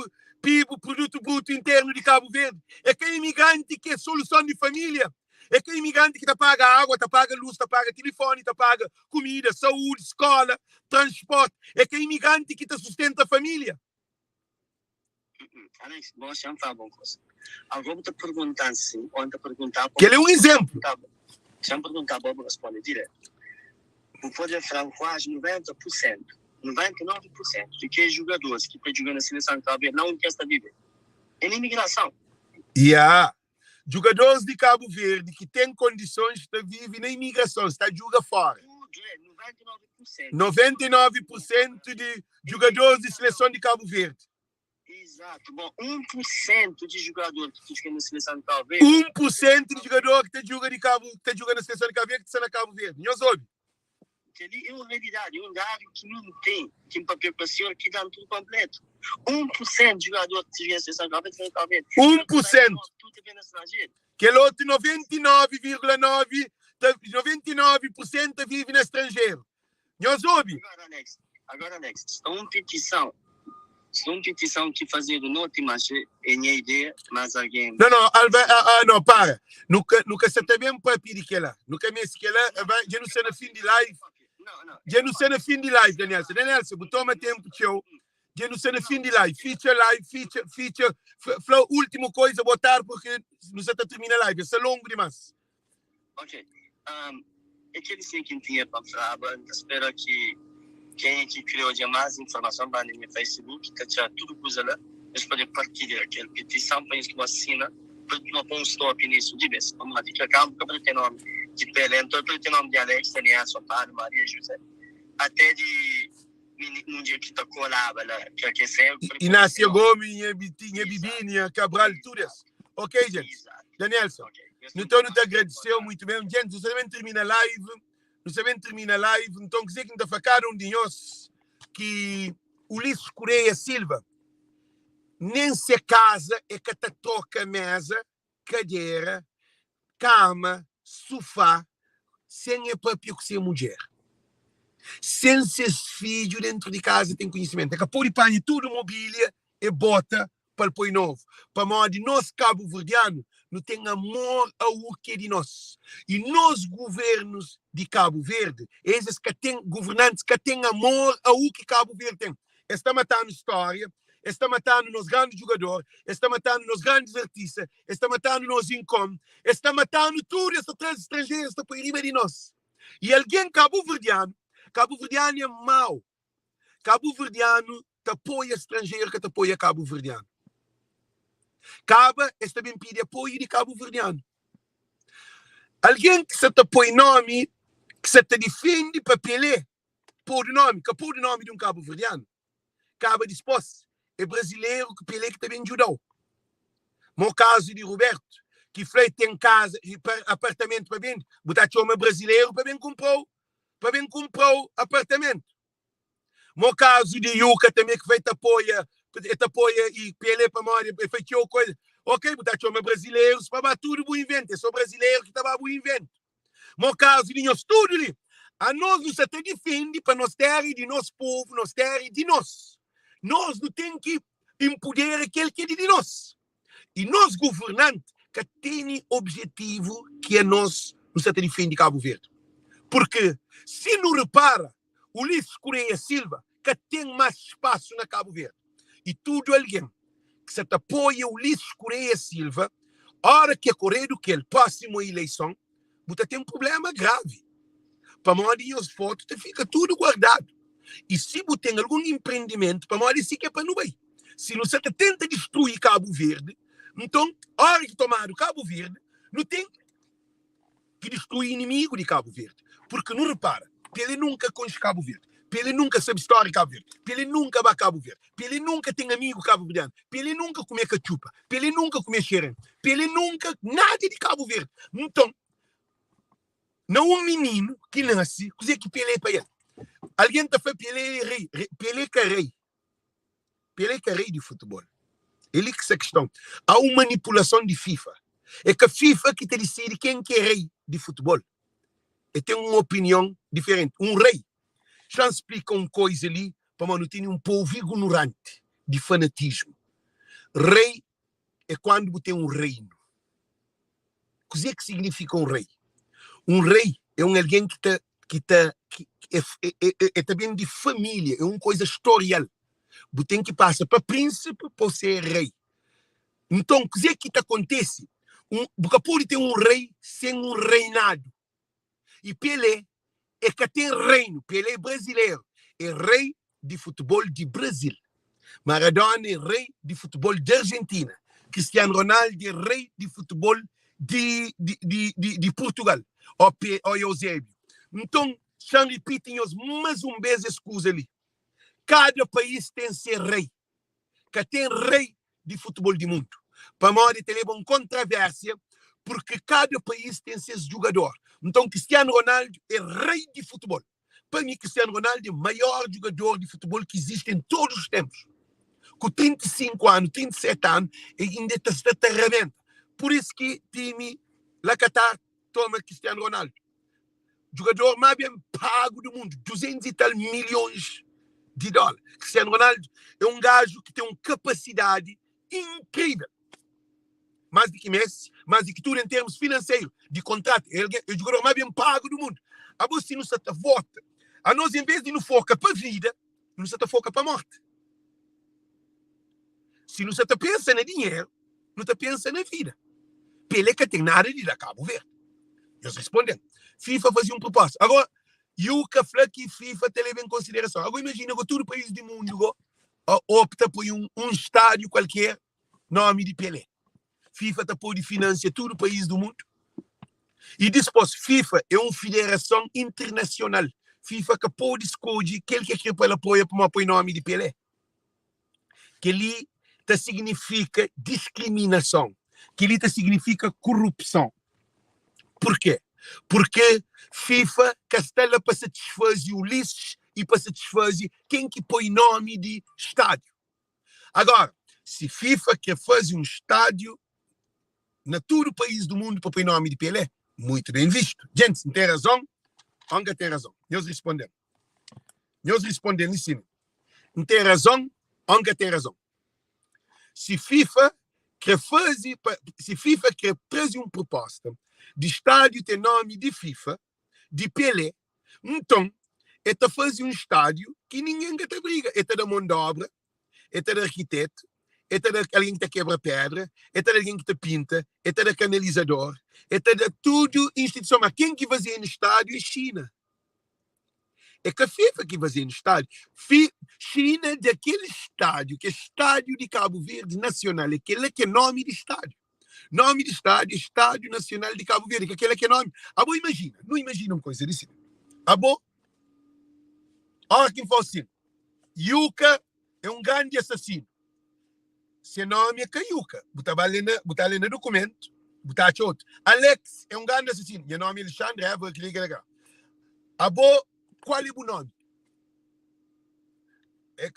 Produto Bruto Interno de Cabo Verde? É que é imigrante que é solução de família? É que é imigrante que paga água, paga luz, paga telefone, paga comida, saúde, escola, transporte. É que é imigrante que sustenta a família. Alex, você não fala bom coisa. Agora vou te perguntar assim, ou te perguntar... Que ele é um exemplo. Se eu perguntar, vou responder direto. Vou poder falar quase 90%, 99% de que jogadores que estão jogando na seleção de Cabo Verde não querem viver. É na imigração. Jogadores de Cabo Verde que têm condições de viver na imigração, está jogando fora. 99% de jogadores de seleção de Cabo Verde. Exato. Bom, 1% de jogador que fica na seleção de Cabo Verde. 1% de jogador que joga na seleção de Cabo Verde que está na Cabo Verde. Não sabe? Ali é uma realidade, é um dado que não tem papel para o senhor que dá tudo completo. 1% de jogador que fica na seleção de Cabo Verde está na Cabo Verde. 1%. Que o outro 99% vive no estrangeiro. Não sabe? Agora, Alex, é uma petição. Se uma petição que fazer do norte, mas é minha ideia, mas alguém... Não, para. Nunca se tem mesmo para pedir que lá. Nunca me disse que lá, já não sei no fim de live. Já não sei no fim de live, Danielson. Danielson, botou mais tempo, tchau. Já não sei no fim de live. Feature live, feature. Última coisa, botar, porque não sei se termina a live. Isso é longo demais. Ok. É que eles têm que ter para falar, espero que quem que criou de mais informação para no meu Facebook, que tinha tudo coisa lá, eles podem partilhar aquela petição para isso que assina, para não pôr um stop nisso de vez. Vamos lá, fica calmo, para ter nome de Pelé, então para ter nome de Alex, Daniel, Sotaro, Maria, José, até de um dia que está colava lá, que é cego. Inácio Gomes, Bibinia, Cabral, tudo isso. Ok, gente? Danielson, então não te agradeceu muito bem. Gente, você também termina a live. Então, quer dizer que não está facado de nós que Ulisses Correia Silva nem se casa é que te troca mesa, cadeira, cama, sofá, sem é próprio que ser mulher. Sem ser filho dentro de casa tem conhecimento. É que pôr e panha tudo mobília e bota para o novo. Para modo de nós, cabo-verdiano, não tem amor ao que é de nós. E nos governos de Cabo Verde, esses que têm governantes que têm amor ao que Cabo Verde tem. Está matando história, está matando nos grandes jogadores, está matando nos grandes artistas, está matando nos income, está matando tudo esses três estrangeiros que estão por cima de nós. E alguém cabo-verdiano é mau. Cabo-verdiano te apoia estrangeiro que te apoia cabo-verdiano. Caba, este também pede apoio de cabo-verdiano. Alguém que se te apoia nome, que se te defende para Pelé, pôr o nome, que pôr o nome de um cabo-verdiano. Caba disposto. É brasileiro que Pelé que também ajudou. No caso de Roberto, que foi tem casa e apartamento para vender, botar chama brasileiro para bem comprou apartamento. No caso de Yuca também que foi te apoia e Pelé para morrer, feitou coisa. Ok, botar chama brasileiros para tudo bom invento, é só brasileiro que estava bom invento. No caso de nós tudo ali, a nós nos até defende para nós terra de nosso povo, nós terra de nós. Nós não temos que impedir aquele que é de nós. E nós, governantes, que tem objetivo que é nós nos até defende Cabo Verde. Porque se não repara, o Ulisses Correia Silva, que tem mais espaço na Cabo Verde, e tudo alguém que se apoia o Ulisses Correia Silva, a hora que é corrido que ele próximo à eleição, você tem um problema grave. Para mandar as fotos, fica tudo guardado. E se você tem algum empreendimento, para mandar isso que é para não ir. Se você tenta destruir Cabo Verde, então, a hora que tomar o Cabo Verde, não tem que destruir inimigo de Cabo Verde. Porque não repara, Pelé nunca conhece Cabo Verde. Pelé nunca sabe história de Cabo Verde. Pelé nunca vai a Cabo Verde. Pelé nunca tem amigo cabo-verdiano. Pelé nunca come cachupa. Pelé nunca come xerém. Pelé nunca, nada de Cabo Verde. Então, não um menino que nasce, coisa que Pelé para ele. Alguém está falando Pelé é rei. Pelé que é rei. Pelé que é rei de futebol. Ele que essa questão. Há uma manipulação de FIFA. É que a FIFA que te decide quem que é rei de futebol. E tem uma opinião diferente. Um rei. Já explica uma coisa ali para manter um povo ignorante de fanatismo. Rei é quando você tem um reino. O que é que significa um rei? Um rei é alguém que é também de família, é uma coisa historial. Você tem que passar para príncipe para ser rei. Então, o que é que acontece? Porque pode ter um rei sem um reinado. E Pelé é que tem reino. Pelé é brasileiro. É rei de futebol de Brasil. Maradona é rei de futebol de Argentina. Cristiano Ronaldo é rei de futebol de Portugal. Ou Eusébio. Então, já repetem mais uma vez essa coisa ali. Cada país tem ser rei. Que tem rei de futebol do mundo. Para nós, tem uma controvérsia, porque cada país tem seus jogadores. Então, Cristiano Ronaldo é rei de futebol. Para mim, Cristiano Ronaldo é o maior jogador de futebol que existe em todos os tempos. Com 35 anos, 37 anos, ainda está arrebenta. Por isso que o time lá Qatar toma Cristiano Ronaldo. Jogador mais bem pago do mundo, 200 e tal milhões de dólares. Cristiano Ronaldo é um gajo que tem uma capacidade incrível. Mais do que Messi, mais do que tudo em termos financeiros, de contrato. Ele é o jogador mais bem pago do mundo. A você não se vota. A nós, em vez de não focar para a vida, não se foca para a morte. Se não se pensa no dinheiro, não se pensa na vida. Pelé que tem nada de dar Cabo Verde. Eles respondem. FIFA fazia proposta. Agora, Yuka falou que FIFA te leva em consideração. Agora, imagina que todo o país do mundo opta por um estádio qualquer, nome de Pelé. FIFA está por financiar todo o país do mundo. E depois, FIFA é uma federação internacional. FIFA que pode escolher quem que quer para apoiar para apoiar o nome de Pelé. Que ali significa discriminação. Que ali significa corrupção. Por quê? Porque FIFA castela para satisfazer Ulisses e para satisfazer quem que põe nome de estádio. Agora, se FIFA quer fazer um estádio na todo o país do mundo para pôr nome de Pelé, muito bem visto. Gente, tem razão? Anga tem razão. Nós respondemos. Nós respondemos assim. Não tem razão? Anga tem razão. Se FIFA quer trazer uma proposta de estádio tem nome de FIFA, de Pelé, então, é fazer um estádio que ninguém te briga. É da mão de obra, é da arquiteto, é de alguém que te quebra pedra, é de alguém que te pinta, é de canalizador, é de tudo instituição. Mas quem que fazia no estádio é China. É que a FIFA que fazia no estádio. China daquele estádio, que é estádio de Cabo Verde Nacional, aquele que é nome de estádio. Nome de estádio, Estádio Nacional de Cabo Verde, que aquele que é nome. Abo imagina, não imagina uma coisa desse. Abo, olha quem fosse assim. Yuka é um grande assassino. Seu nome é Yuka. Botar ali no documento, botar outro. Alex é um grande assassino. Meu nome é Alexandre, vou clicar aqui. Abo, qual é o nome?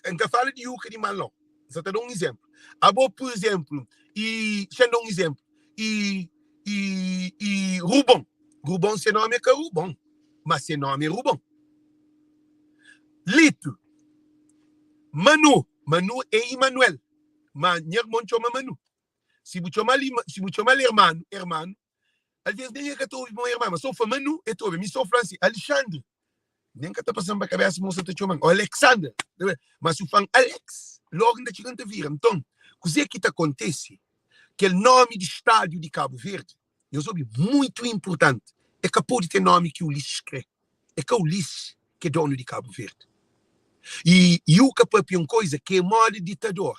Em que fala de Yuka de Malão. Só te dou um exemplo. Abo, por exemplo, deixa eu dar um exemplo. Rubão. Rubão, seu nome é Rubão. Mas seu nome é Rubão. Lito. Manu. Manu é Emanuel. Mas minha irmã chama Manu. Se você chama irmão, às vezes nem é que eu ouvi meu irmão, mas sou Manu, eu estou ouvindo. Sou Francis. Alexandre. Nem que está passando para a cabeça, moça, te chamando. Alexander. Mas se fala Alex, logo ainda chegando a vir. Então, o que acontece? Que o nome de estádio de Cabo Verde, eu soube muito importante, é que pode ter nome que o Ulisses quer. É que o Ulisses que é dono de Cabo Verde. E o que é uma coisa que é modo ditador.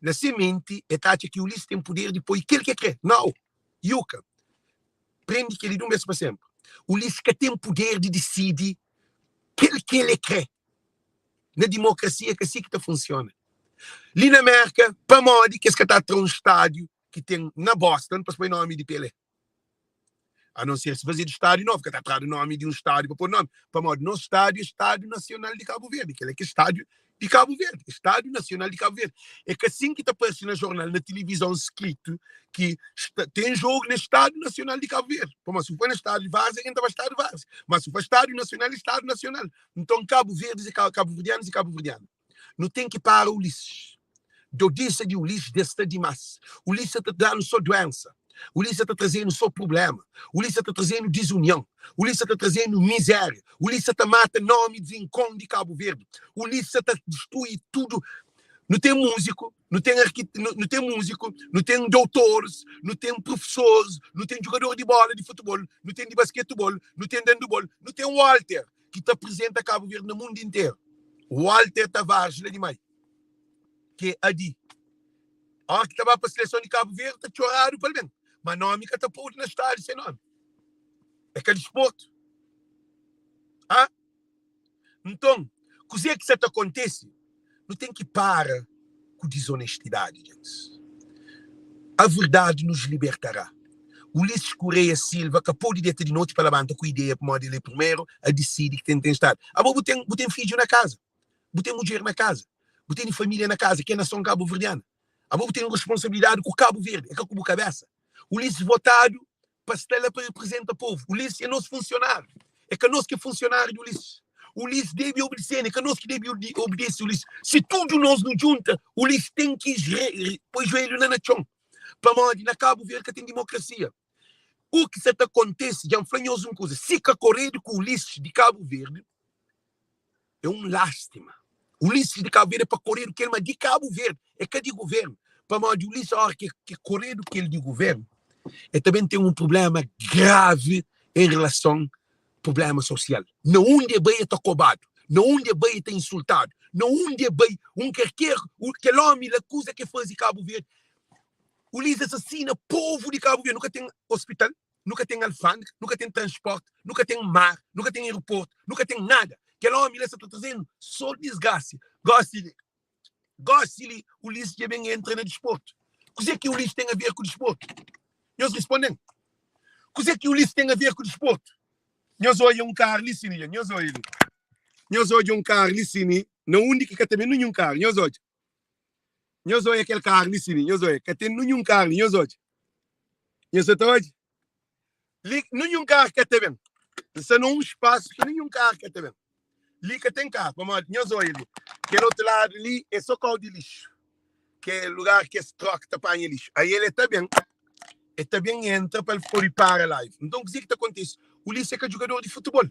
Na semente, é taxa que o Ulisses tem poder de pôr aquilo que quer. Não. Yuka. Prende que ele não mesmo para sempre. O Ulisses que tem poder de decidir aquilo que ele quer. Na democracia que assim que funciona. Ali na América, para modo que está a um estádio que tem na Boston, para pôr o nome de Pelé. A não ser se fazer de estádio novo, que está atrás do nome de um estádio para pôr nome. Para modo, no estádio, Estádio Nacional de Cabo Verde, que é estádio de Cabo Verde, Estádio Nacional de Cabo Verde. É que assim que está aparecendo no jornal, na televisão, escrito que tem jogo no Estádio Nacional de Cabo Verde. Mas se for no Estádio de Várzea, entra para o Estádio de Várzea. Mas se for Estádio Nacional, é Estádio Nacional. Então, Cabo Verde, Cabo-Verdianos e Cabo-Verdianos. Não tem que parar o Ulisses. Eu disse de Ulisses desta demais. O Ulisses está dando sua doença. O Ulisses está trazendo só problema. O Ulisses está trazendo desunião. O Ulisses está trazendo miséria. O Ulisses está matando nome de Rincón de Cabo Verde. O Ulisses está destruindo tudo. Não tem músico, não tem não tem doutores, não tem professores, não tem jogador de bola, de futebol, não tem de basquetebol, não tem de handebol, não tem o Walter, que está presente a Cabo Verde no mundo inteiro. O Walter Tavares, lá de mais. Que é Adi. A hora que estava para a seleção de Cabo Verde, está chorado para bem. Mas nome que está posto na estádio, sem nome. É que é desporto. Ah? Então, o que isso acontece? Não tem que parar com desonestidade, gente. A verdade nos libertará. Ulisses Correia Silva acabou de ter de noite para levantar com a ideia para ele primeiro a decidir que tem estado. Agora, tem filho na casa. Tem mulher na casa. Tem família na casa, que é nação cabo-verdiana. Agora, tem responsabilidade com o Cabo Verde, é com a cabeça. Ulisses votado para estar lá para representar o povo. Ulisses é nosso funcionário. É que nós que é funcionário de Ulisses. Ulisses deve obedecer, é que nós que deve obedecer Ulisses. Se tudo nós nos junta, Ulisses tem que pôr o joelho na nação. Para onde na Cabo Verde que tem democracia. O que acontece, já falamos uma coisa, se que correr com Ulisses de Cabo Verde, é uma lástima. Ulisses de Cabo Verde é para correr do que ele de Cabo Verde, é que é de governo. Para onde Ulisses, a hora que correr do que ele de governo, é também tem um problema grave em relação ao problema social. Não onde bem está cobrado, não onde bem está insultado, não onde bem aquele homem acusa que faz de Cabo Verde. Ulisses assassina o povo de Cabo Verde. Nunca tem hospital, nunca tem alfândega, nunca tem transporte, nunca tem mar, nunca tem aeroporto, nunca tem nada. Aquele homem está trazendo só desgraça. Goste-lhe, Ulisses já vem entra no desporto. O que é que o Ulisses tem a ver com o desporto? Nós respondemos. O que é que o Ulisses tem a ver com o desporto? Nós olhamos um carro ali, nós olhamos um carro ali, não único que também não é um carro, nós olhamos. Nós olhamos aquele carro ali, nós olhamos, que tem nenhum carro, nós olhamos. Nós olhamos. Nenhum carro que também. Isso não é um espaço que nenhum carro que também. Ali que tem carro, vamos olhar, nós olhamos. Aquele outro lado ali é só carro de lixo. Que é o lugar que se troca, apanha lixo. Aí ele também entra para ele parar a live. Então, o que acontece? O Ulisses é jogador de futebol.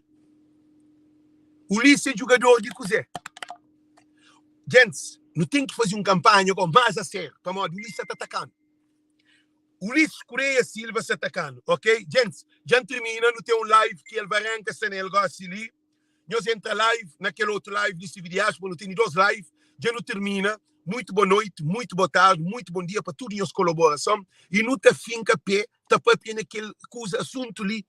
O Ulisses é jogador de cozer. Gente, não tem que fazer uma campanha com mais a sério. Para o Ulisses está atacando. Ulisses Correia Silva está atacando, ok? Gente, já termina, não tem um live que ele vai arrancar-se nele, gosta ali. nós entra live, naquele outro live, disse diáspora, não tem 2 live, já não termina. Muito boa noite, muito boa tarde, muito bom dia para todos os colaboração. E não te finca pé, tá para pé naquele assunto ali,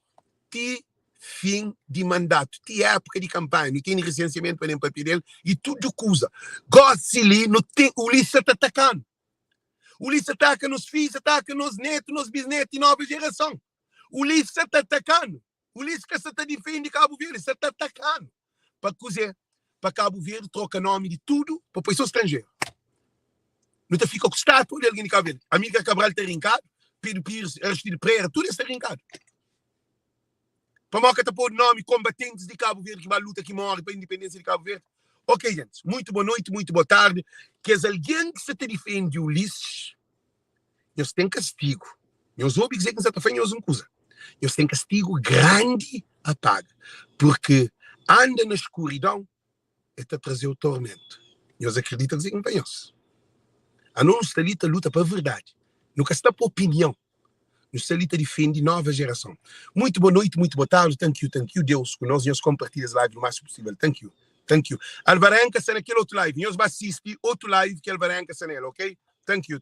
fim de mandato, época de campanha, não tem recenseamento para nem papel dele, e tudo coisa. Gosta ali, não tem, o Lissa está atacando. O Lissa ataca nos filhos, ataca nos netos, nos bisnetos e nova geração. O Lissa está atacando. O Lissa que está defendendo Cabo Verde, está atacando. Para cozer, para Cabo Verde, troca nome de tudo para pessoa estrangeira. Não te fica com estátua de alguém de Cabo Verde. Amiga Cabral está rincado, Pedro Pires, Aristides Pereira, tudo está rincado. Para marcar o nome combatentes de Cabo Verde que vai luta que morre para a independência de Cabo Verde. Ok, gente. Muito boa noite, muito boa tarde. Que é alguém que se te defende Ulisses, nós tem castigo. Nós vamos dizer que você está fazendo uma coisa. Nós tem castigo grande a paga. Porque anda na escuridão e está trazer o tormento. Nós acreditamos que não tem nós. A nossa luta para a verdade. Nunca está por opinião. Nos Salita defende nova geração. Muito boa noite, muito boa tarde. Thank you. Deus conosco. Nós compartilhamos a live o máximo possível. Thank you. Alvarenca está naquele outro live. Nós vamos assistir outro live que Alvarenca está nele, ok? Thank you.